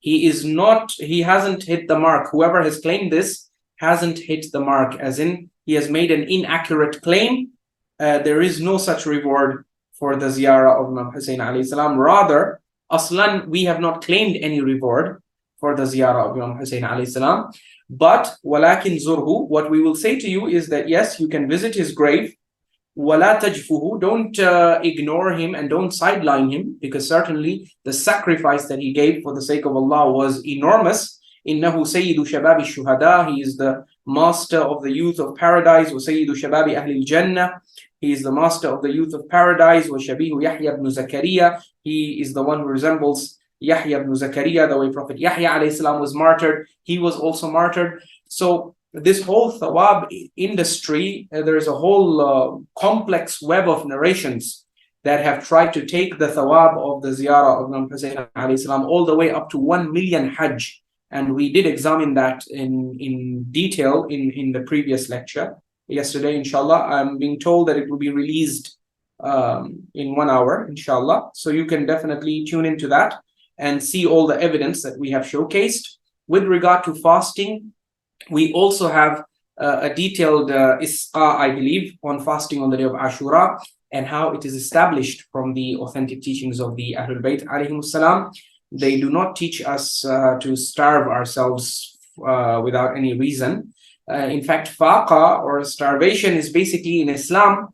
He hasn't hit the mark. Whoever has claimed this hasn't hit the mark, as in he has made an inaccurate claim. There is no such reward for the ziyarah of Imam Hussain alayhi salam. Rather, aslan, we have not claimed any reward for the ziyarah of Imam Hussain alayhi salam. But walakin zurhu, what we will say to you is that yes, you can visit his grave. Wala tajfuhu, don't ignore him and don't sideline him, because certainly the sacrifice that he gave for the sake of Allah was enormous. Innahu sayyidu shababi shuhada, he is the master of the youth of paradise. Wa sayyidu shababi ahli jannah, he is the master of the youth of paradise. Wa shabihu Yahya ibn Zakaria, he is the one who resembles Yahya ibn Zakaria, the way Prophet Yahya alayhi salam was martyred, he was also martyred. So this whole thawab industry, there is a whole complex web of narrations that have tried to take the thawab of the ziyarah of Imam Hussain alayhi salam all the way up to 1 million hajj. And we did examine that in detail in the previous lecture yesterday, inshallah. I'm being told that it will be released in 1 hour, inshallah. So you can definitely tune into that and see all the evidence that we have showcased. With regard to fasting, we also have a detailed Islaah, I believe, on fasting on the day of Ashura and how it is established from the authentic teachings of the Ahlul Bayt alayhimus salam. They do not teach us to starve ourselves without any reason. In fact, faqa, or starvation, is basically in Islam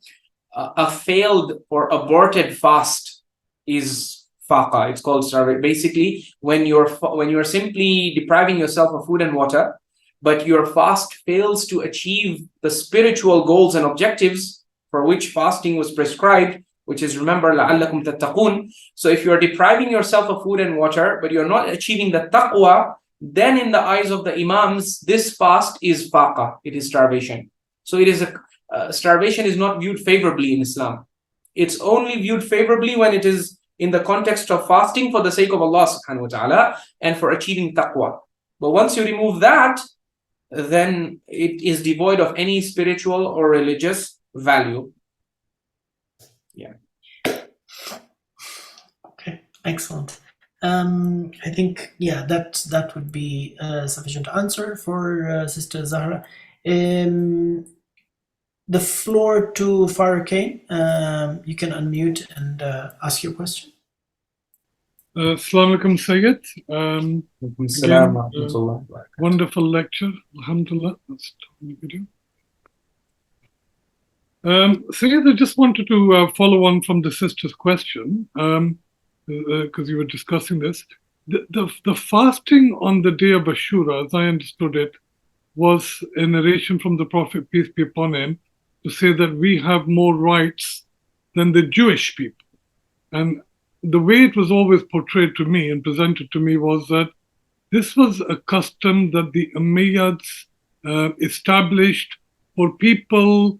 a failed or aborted fast is faqa. It's called starvation. Basically, when you're simply depriving yourself of food and water, but your fast fails to achieve the spiritual goals and objectives for which fasting was prescribed, which is, remember, لَعَلَّكُمْ تَتَّقُونَ. So if you're depriving yourself of food and water, but you're not achieving the taqwa, then in the eyes of the imams, this fast is faqa, it is starvation. So it is starvation is not viewed favorably in Islam. It's only viewed favorably when it is in the context of fasting for the sake of Allah subhanahu wa ta'ala and for achieving taqwa. But once you remove that, then it is devoid of any spiritual or religious value. Yeah. Okay, excellent. I think, yeah, that would be sufficient answer for Sister Zahra. The floor to Farrakeen. You can unmute and ask your question. Assalamu alaikum, Sayyid. Assalam wa rahmatullah. Wonderful lecture. Alhamdulillah. That's the video. Sayyid, I just wanted to follow on from the sister's question, because you were discussing this. The fasting on the day of Ashura, as I understood it, was a narration from the Prophet, peace be upon him, to say that we have more rights than the Jewish people. And the way it was always portrayed to me and presented to me was that this was a custom that the Umayyads established for people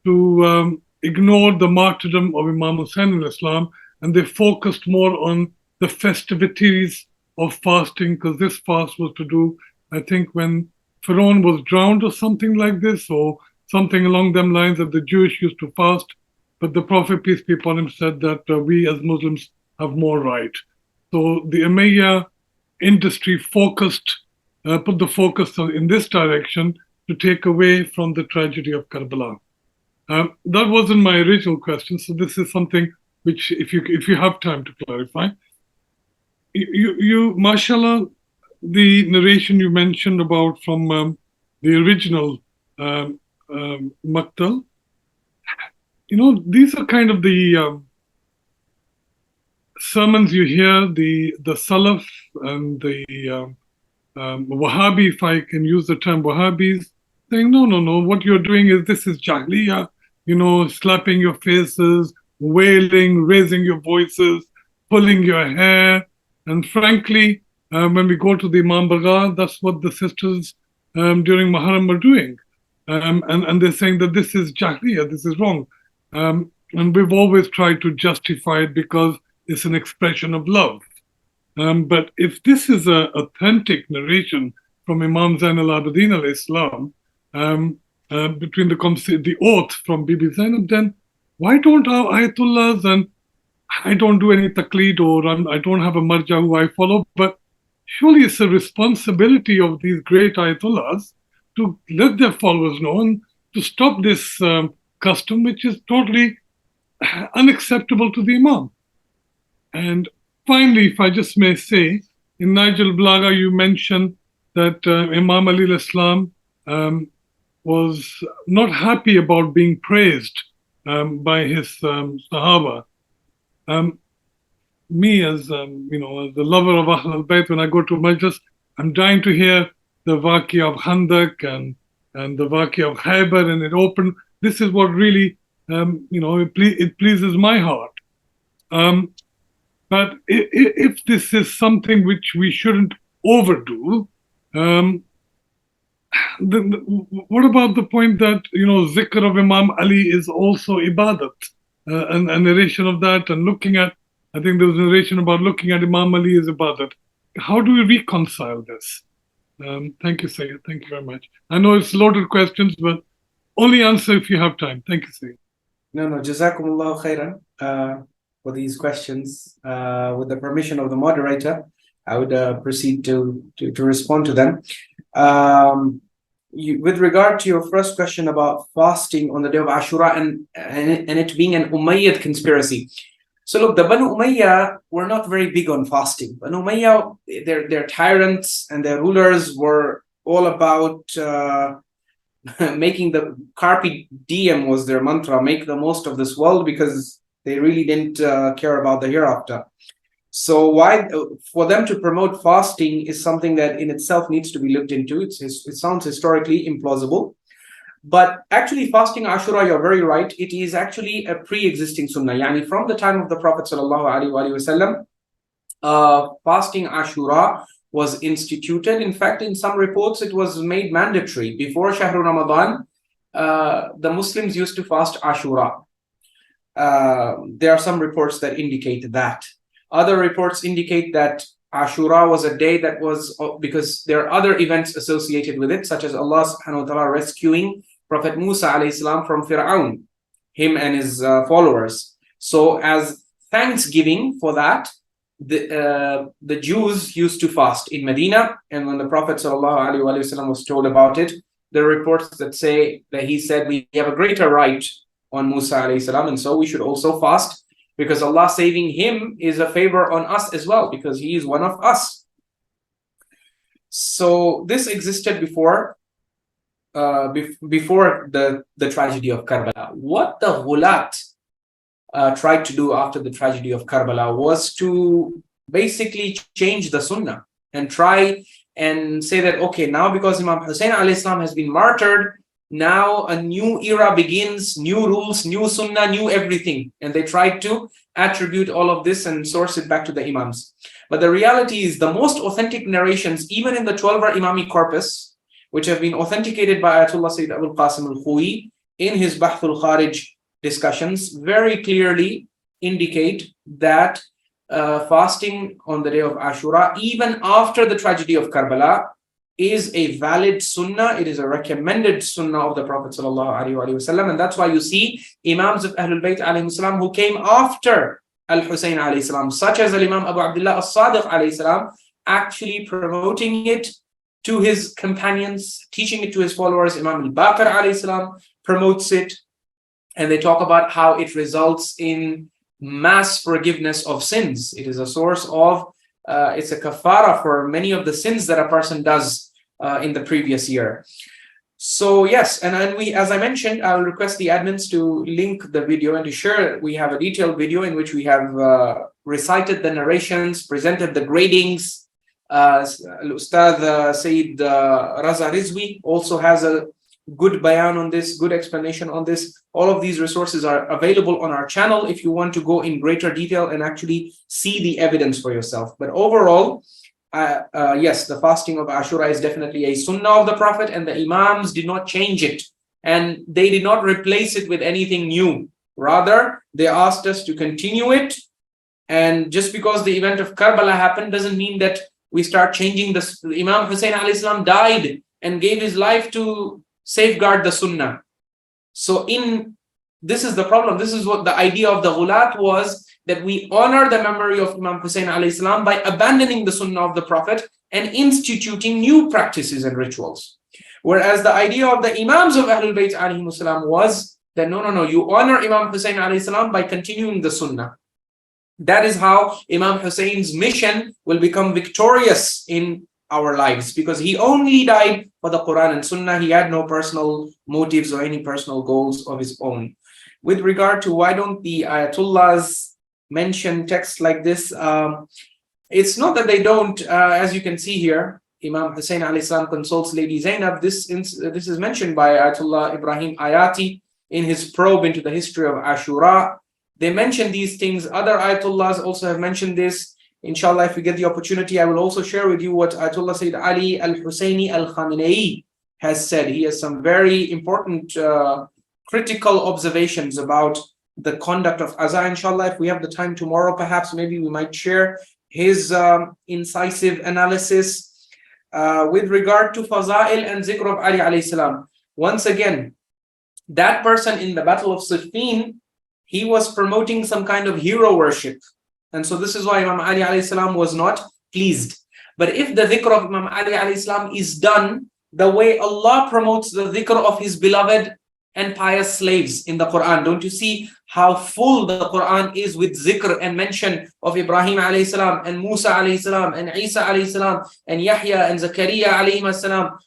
to ignore the martyrdom of Imam Hussain in Islam, and they focused more on the festivities of fasting, because this fast was to do, I think, when Pharaoh was drowned or something like this, or something along them lines, that the Jewish used to fast. But the Prophet, peace be upon him, said that we as Muslims have more right. So the Umayyad industry put the focus in this direction to take away from the tragedy of Karbala. That wasn't my original question, so this is something which, if you have time to clarify. You mashallah, the narration you mentioned about from the original Maqtal, these are kind of the sermons you hear, the Salaf and the Wahhabi, if I can use the term Wahhabis, saying, no, what you're doing is, this is Jahiliyyah, slapping your faces, wailing, raising your voices, pulling your hair. And frankly, when we go to the Imam Bagha, that's what the sisters during Muharram are doing. And they're saying that this is Jahiliyyah, this is wrong. And we've always tried to justify it because it's an expression of love. But if this is an authentic narration from Imam Zain al-Abidin al-Islam, between the oath from Bibi Zaynab, then why don't our Ayatullahs, and I don't do any taqleed, or I don't have a marja who I follow, but surely it's a responsibility of these great Ayatullahs to let their followers know and to stop this custom, which is totally unacceptable to the Imam. And finally, if I just may say, in Nigel Blaga, you mentioned that Imam Ali al-Islam was not happy about being praised by his Sahaba. Me, as as the lover of Ahlul Bayt, when I go to Majlis, I'm dying to hear the Waqi of Khandak and the Waqi of Khaybar, and it opened. This is what really, it pleases my heart. But if this is something which we shouldn't overdo, then what about the point that, zikr of Imam Ali is also ibadat, and a narration of that, and looking at, I think there was a narration about looking at Imam Ali as ibadat. How do we reconcile this? Thank you, Sayyid. Thank you very much. I know it's loaded questions, but only answer if you have time. Thank you, Sayyid. No, Jazakumullah khairan for these questions. With the permission of the moderator, I would proceed to respond to them. With regard to your first question about fasting on the day of Ashura and it being an Umayyad conspiracy. So look, the Banu Umayyah were not very big on fasting. Banu Umayyah, their tyrants and their rulers were all about making the carpe diem was their mantra, make the most of this world, because they really didn't care about the hereafter. So why for them to promote fasting is something that in itself needs to be looked into. It sounds historically implausible. But actually fasting Ashura, you're very right, it is actually a pre-existing sunnah. Yani from the time of the Prophet ﷺ, fasting Ashura was instituted. In fact, in some reports, it was made mandatory. Before Shahru Ramadan, the Muslims used to fast Ashura. There are some reports that indicate that. Other reports indicate that Ashura was a day that was, because there are other events associated with it, such as Allah subhanahu wa ta'ala rescuing Prophet Musa alayhi salam from Fir'aun, him and his followers. So as thanksgiving for that, the Jews used to fast in Medina, and when the Prophet ﷺ was told about it, there are reports that say that he said, we have a greater right on Musa alayhi salam, and so we should also fast, because Allah saving him is a favor on us as well, because he is one of us. So this existed before the tragedy of Karbala. What the Ghulat tried to do after the tragedy of Karbala was to basically change the Sunnah and try and say that, okay, now because Imam Hussain alayhi salam has been martyred, now a new era begins, new rules, new Sunnah, new everything. And they tried to attribute all of this and source it back to the Imams. But the reality is the most authentic narrations, even in the 12-hour Imami corpus, which have been authenticated by Ayatollah Sayyid Abul Qasim al-Khu'i in his Bahth al-Kharij discussions, very clearly indicate that fasting on the day of Ashura, even after the tragedy of Karbala, is a valid sunnah. It is a recommended sunnah of the Prophet ﷺ, and that's why you see Imams of Ahlul Bayt alayhi salam who came after Al-Hussein alayhi salam, such as Imam Abu Abdullah al-Sadiq alayhi salam, actually promoting it to his companions, teaching it to his followers. Imam al-Baqir alayhi salam promotes it, and they talk about how it results in mass forgiveness of sins. It is a source of, it's a kafara for many of the sins that a person does in the previous year. So yes, and then we, as I mentioned, I will request the admins to link the video and to share. We have a detailed video in which we have recited the narrations, presented the gradings. Ustad Sayyid Raza Rizvi also has a good bayan on this, good explanation on this. All of these resources are available on our channel if you want to go in greater detail and actually see the evidence for yourself. But overall, yes, the fasting of Ashura is definitely a sunnah of the Prophet, and the Imams did not change it, and they did not replace it with anything new. Rather, they asked us to continue it. And just because the event of Karbala happened doesn't mean that we start changing this. Imam Hussain alayhi salam died and gave his life to safeguard the sunnah. So this is the problem. This is what the idea of the ghulat was, that we honor the memory of Imam Hussain alayhi salam by abandoning the sunnah of the Prophet and instituting new practices and rituals. Whereas the idea of the Imams of Ahlul Bayt alayhi salam was that no, you honor Imam Hussain alayhi salam by continuing the sunnah. That is how Imam Hussein's mission will become victorious in our lives, because he only died for the Quran and Sunnah. He had no personal motives or any personal goals of his own. With regard to why don't the Ayatollahs mention texts like this, it's not that they don't. As you can see here, Imam Hussain alayhi salam consults Lady Zaynab. This is mentioned by Ayatollah Ibrahim Ayati in his probe into the history of Ashura. They mention these things. Other Ayatollahs also have mentioned this. Inshallah, if we get the opportunity, I will also share with you what Ayatollah Sayyid Ali al-Husseini al-Khamenei has said. He has some very important critical observations about the conduct of Azza. Inshallah, if we have the time tomorrow, perhaps maybe we might share his incisive analysis. With regard to Faza'il and Zikr of Ali alayhi salam. Once again, that person in the Battle of Siffin, he was promoting some kind of hero worship. And so this is why Imam Ali alayhi salam was not pleased. But if the dhikr of Imam Ali alayhi salam is done the way Allah promotes the dhikr of his beloved and pious slaves in the Quran, don't you see how full the Quran is with zikr and mention of Ibrahim alayhi salam and Musa alayhi salam and Isa alayhi salam and Yahya and Zakaria alayhi salam.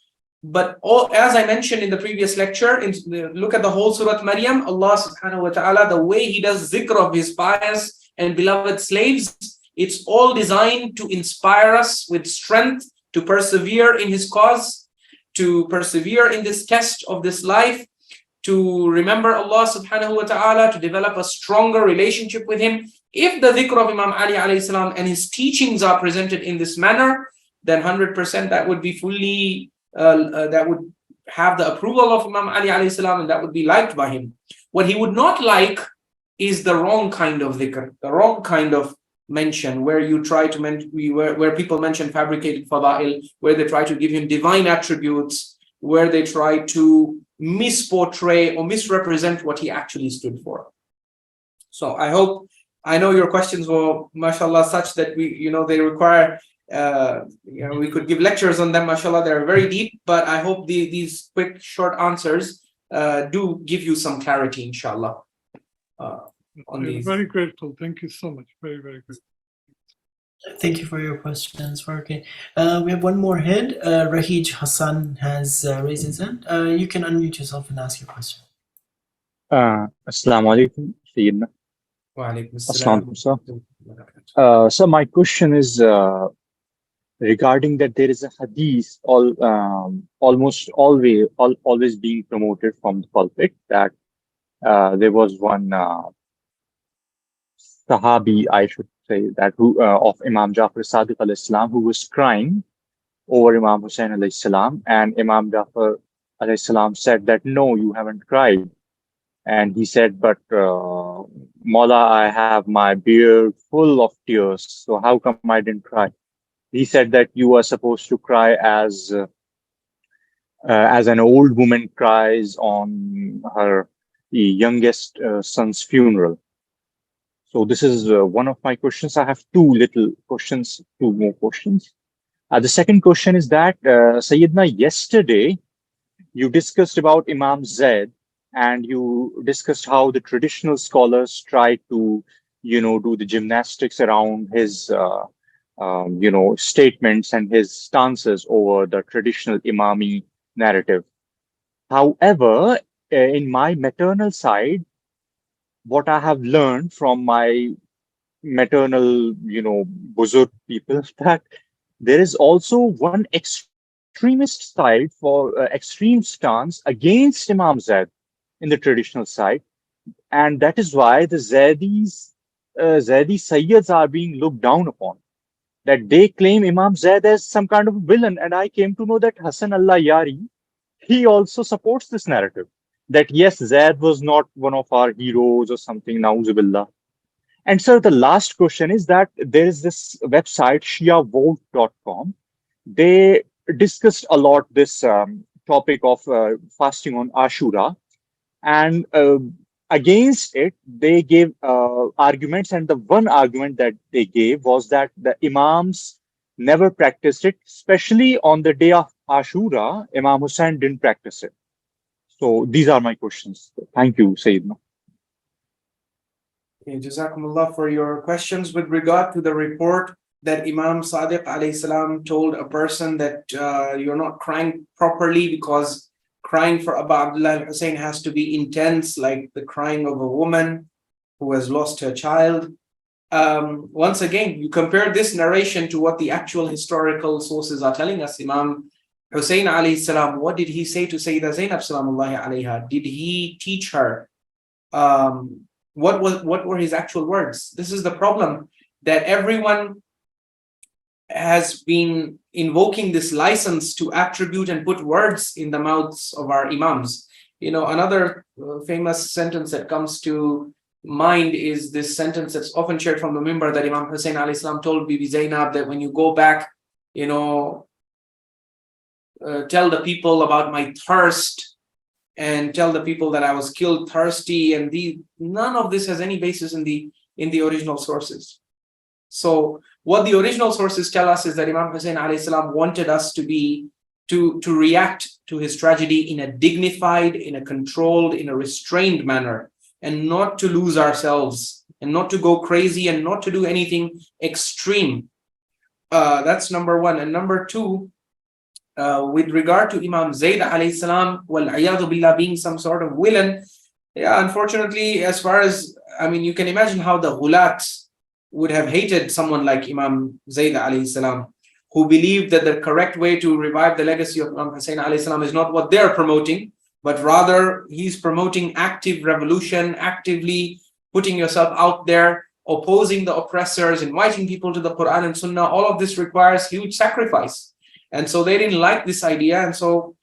But as I mentioned in the previous lecture, look at the whole Surah Maryam, Allah subhanahu wa ta'ala, the way he does zikr of his pious and beloved slaves, it's all designed to inspire us with strength to persevere in his cause, to persevere in this test of this life, to remember Allah subhanahu wa ta'ala, to develop a stronger relationship with him. If the dhikr of Imam Ali alayhi salam and his teachings are presented in this manner, then 100% that would be fully that would have the approval of Imam Ali alayhi salam, and that would be liked by him. What he would not like is the wrong kind of dhikr, the wrong kind of mention, where you try to where people mention fabricated fada'il, where they try to give him divine attributes, where they try to misportray or misrepresent what he actually stood for. So I know your questions were, mashallah, such that they require we could give lectures on them, mashallah. They're very deep, but I hope these quick short answers do give you some clarity, inshallah. On these. Very grateful. Thank you so much. Very, very good. Thank you for your questions, Farkin. We have one more head. Rahij Hassan has raised his hand. You can unmute yourself and ask your question. Assalamu alaikum, Sayyidina. Wa alaikum assalam. So my question is regarding that there is a hadith almost always being promoted from the pulpit, that there was one Sahabi, I should say, that of Imam Jafar Sadiq alayhi salam, who was crying over Imam Hussain alayhi salam, and Imam Jafar alayhi salam said that, no, you haven't cried. And he said, but Mawla, I have my beard full of tears, so how come I didn't cry? He said that you are supposed to cry as an old woman cries on her youngest son's funeral. So this is one of my questions. I have two more questions. The second question is that, Sayyidina, yesterday you discussed about Imam Zaid, and you discussed how the traditional scholars try to, do the gymnastics around his, statements and his stances over the traditional Imami narrative. However, in my maternal side, what I have learned from my maternal, Buzurg people, that there is also one extreme extremist side, for extreme stance against Imam Zaid in the traditional side. And that is why the Zaidi Sayyids are being looked down upon. That they claim Imam Zaid as some kind of villain. And I came to know that Hassan Allah Yari, he also supports this narrative. That yes, Zaid was not one of our heroes or something, na'uzubillah. And sir, the last question is that there is this website, shiavote.com. They discussed a lot this topic of fasting on Ashura. And against it, they gave arguments. And the one argument that they gave was that the Imams never practiced it, especially on the day of Ashura. Imam Hussain didn't practice it. So these are my questions. Thank you, Sayyidina. Okay, Jazakumullah for your questions. With regard to the report that Imam Sadiq alayhi salam told a person that you're not crying properly because crying for Abu Abdullah Hussain has to be intense, like the crying of a woman who has lost her child. Once again, you compare this narration to what the actual historical sources are telling us. Imam Hussain alayhi salam, what did he say to Sayyidah Zaynab salamullahi alayha? Did he teach her? What were his actual words? This is the problem, that everyone has been invoking this license to attribute and put words in the mouths of our imams. You know, another famous sentence that comes to mind is this sentence that's often shared from the mimbar, that Imam Hussain alayhi salam told Bibi Zaynab that when you go back, you know, tell the people about my thirst, and tell the people that I was killed thirsty, and none of this has any basis in the original sources. So what the original sources tell us is that Imam Hussain alayhi salam wanted us to react to his tragedy in a dignified, in a controlled, in a restrained manner, and not to lose ourselves, and not to go crazy, and not to do anything extreme. That's number one. And number two, with regard to Imam Zayd alayhi salam, wal-'iyadhu billah, being some sort of villain, yeah, unfortunately, as far as, I mean, you can imagine how the ghulat would have hated someone like Imam Zayd alayhi salam, who believed that the correct way to revive the legacy of Imam Hussain alayhi salam is not what they're promoting, but rather he's promoting active revolution, actively putting yourself out there, opposing the oppressors, inviting people to the Quran and Sunnah. All of this requires huge sacrifice. And so they didn't like this idea. And so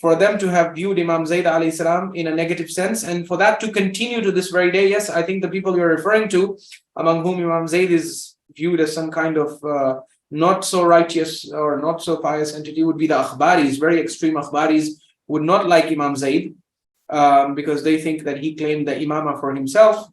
for them to have viewed Imam Zayd alayhi salam in a negative sense, and for that to continue to this very day, yes, I think the people you're referring to, among whom Imam Zayd is viewed as some kind of not so righteous or not so pious entity, would be the Akhbaris. Very extreme Akhbaris would not like Imam Zayd because they think that he claimed the imamah for himself,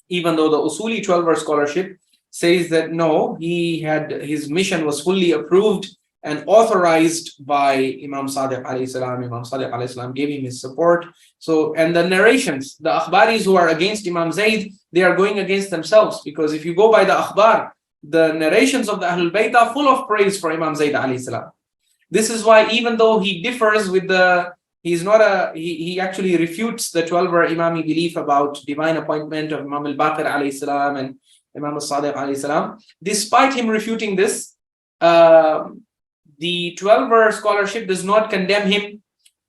even though the Usuli 12-verse scholarship says that no, his mission was fully approved and authorized by Imam Sadiq alayhi salam. Imam Sadiq alayhi salam gave him his support. So, and the narrations, the Akhbaris who are against Imam Zayd, they are going against themselves, because if you go by the Akhbar, the narrations of the Ahlul Bayt are full of praise for Imam Zayd alayhi salam. This is why, even though he differs with he actually refutes the 12-ver Imami belief about divine appointment of Imam al-Baqir alayhi salam and Imam Sadiq alayhi salam. Despite him refuting this, the 12-ver scholarship does not condemn him,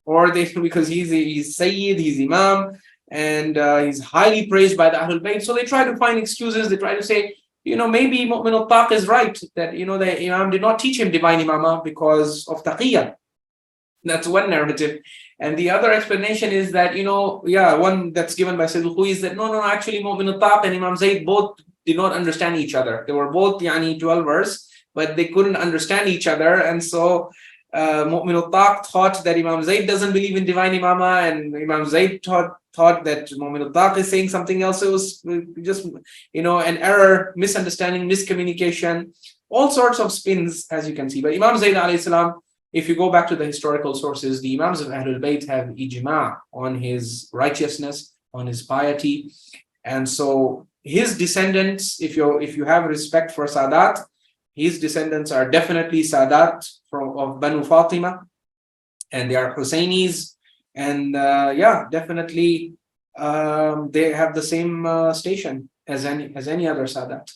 because he's Sayyid, he's Imam, and he's highly praised by the Ahlul Bayt. So they try to find excuses. They try to say, maybe Mu'min al-Taq is right, that, the Imam did not teach him divine imamah because of taqiyya. That's one narrative. And the other explanation is that, one that's given by Sayyid al-Khuy is that, no, actually Mu'min al-Taq and Imam Zayd both did not understand each other. They were both 12-verse, but they couldn't understand each other. And so Mu'min al-Taq thought that Imam Zayd doesn't believe in divine imamah, and Imam Zayd thought that Mu'min al-Taq is saying something else. It was just, an error, misunderstanding, miscommunication, all sorts of spins, as you can see. But Imam Zayd alayhi salam, if you go back to the historical sources, the Imams of Ahlul Bayt have ijma' on his righteousness, on his piety. And so his descendants, if you have respect for Sadat, his descendants are definitely Sadat of Banu Fatima, and they are Hussainis, and definitely they have the same station as any other Sadat.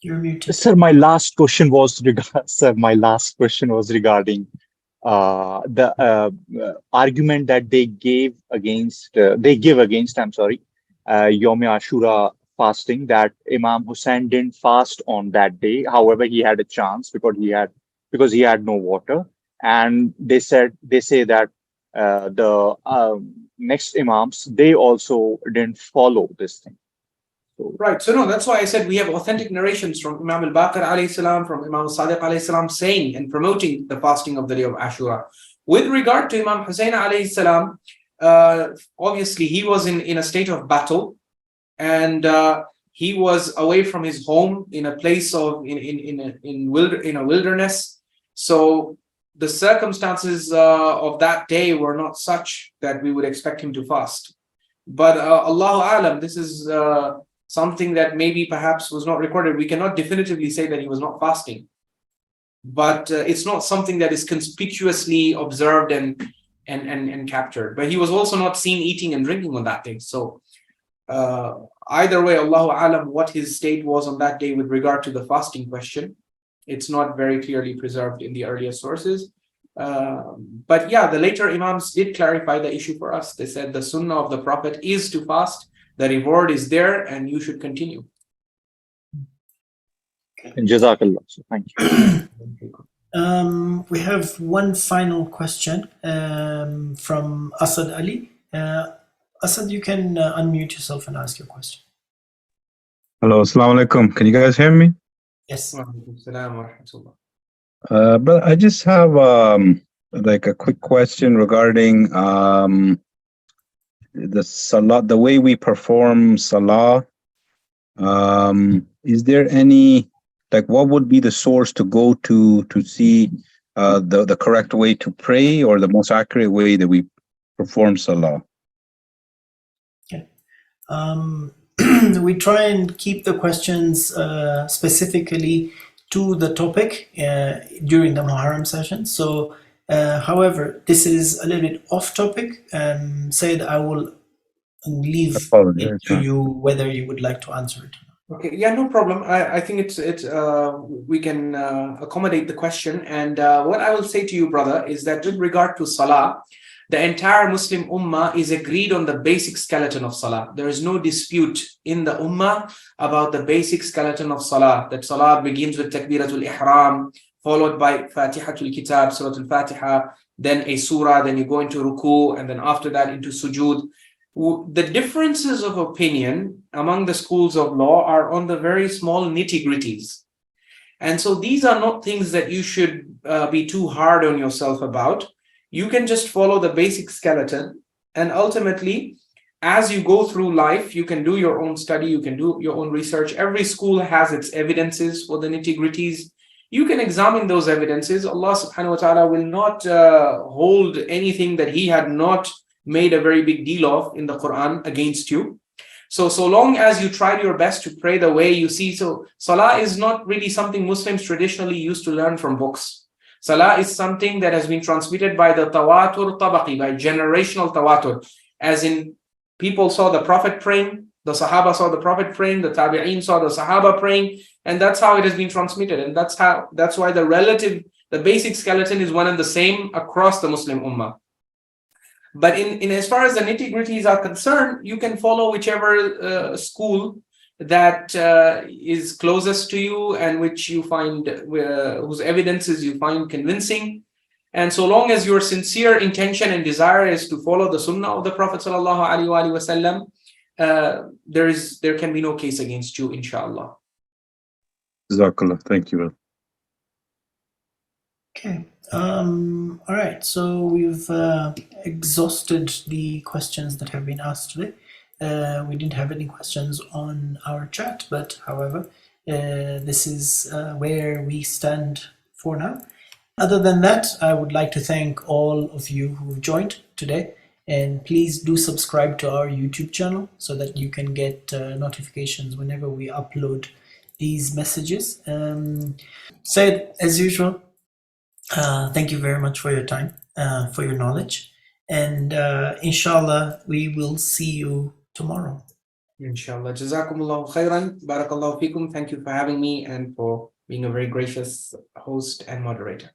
You're muted. Sir, my last question was regarding the argument that they give against Yom Ashura fasting, that Imam Hussain didn't fast on that day. However, he had a chance because he had no water, and they say that the next imams, they also didn't follow this thing. Right. So no, that's why I said we have authentic narrations from Imam al-Baqir alayhi salam, from Imam Sadiq alayhi salam, saying and promoting the fasting of the day of Ashura. With regard to Imam Hussain alayhi salam, obviously he was in a state of battle, and he was away from his home in a place of in a wilderness. So the circumstances of that day were not such that we would expect him to fast. But Allahu Alam, this is something that maybe perhaps was not recorded. We cannot definitively say that he was not fasting, but it's not something that is conspicuously observed and captured. But he was also not seen eating and drinking on that day. So either way, Allahu Alam, what his state was on that day with regard to the fasting question, it's not very clearly preserved in the earlier sources. But yeah, the later Imams did clarify the issue for us. They said the sunnah of the Prophet is to fast. The reward is there, and you should continue. Jazakallah. So thank you. We have one final question from Azadari. Asad, you can unmute yourself and ask your question. Hello, assalamu alaikum. Can you guys hear me? Yes. But I just have like a quick question regarding the salah, the way we perform salah. Is there any, like, what would be the source to go to see the correct way to pray, or the most accurate way that we perform salah? Okay. We try and keep the questions specifically to the topic during the Muharram session. So however, this is a little bit off topic, and Said, I will leave it to you whether you would like to answer it. Okay, yeah, no problem. I think we can accommodate the question. And what I will say to you, brother, is that with regard to Salah, the entire Muslim Ummah is agreed on the basic skeleton of Salah. There is no dispute in the Ummah about the basic skeleton of Salah, that Salah begins with Takbiratul Ihram, followed by Fatihatul Kitab, Surah Al-Fatiha, then a surah, then you go into ruku, and then after that into sujood. The differences of opinion among the schools of law are on the very small nitty-gritties. And so these are not things that you should be too hard on yourself about. You can just follow the basic skeleton, and ultimately, as you go through life, you can do your own study, you can do your own research. Every school has its evidences for the nitty-gritties. You can examine those evidences. Allah subhanahu wa ta'ala will not hold anything that He had not made a very big deal of in the Quran against you. So long as you tried your best to pray the way you see. So Salah is not really something Muslims traditionally used to learn from books. Salah is something that has been transmitted by the tawatur tabaqi, by generational tawatur, as in people saw the Prophet praying, the Sahaba saw the Prophet praying, the Tabi'een saw the Sahaba praying, and that's how it has been transmitted. And that's why the basic skeleton is one and the same across the Muslim Ummah. But in as far as the nitty-gritties are concerned, you can follow whichever school that is closest to you and which you find whose evidences you find convincing. And so long as your sincere intention and desire is to follow the sunnah of the Prophet sallallahu alaihi wasallam, there can be no case against you, inshallah. Jazakallah. Thank you. Okay. All right. So we've exhausted the questions that have been asked today. We didn't have any questions on our chat, but however, this is where we stand for now. Other than that, I would like to thank all of you who joined today, and please do subscribe to our YouTube channel so that you can get notifications whenever we upload these messages. Said, as usual, thank you very much for your time, for your knowledge, and inshallah we will see you tomorrow. Inshallah. Jazakumullahu khairan. Barakallahu fikum. Thank you for having me and for being a very gracious host and moderator.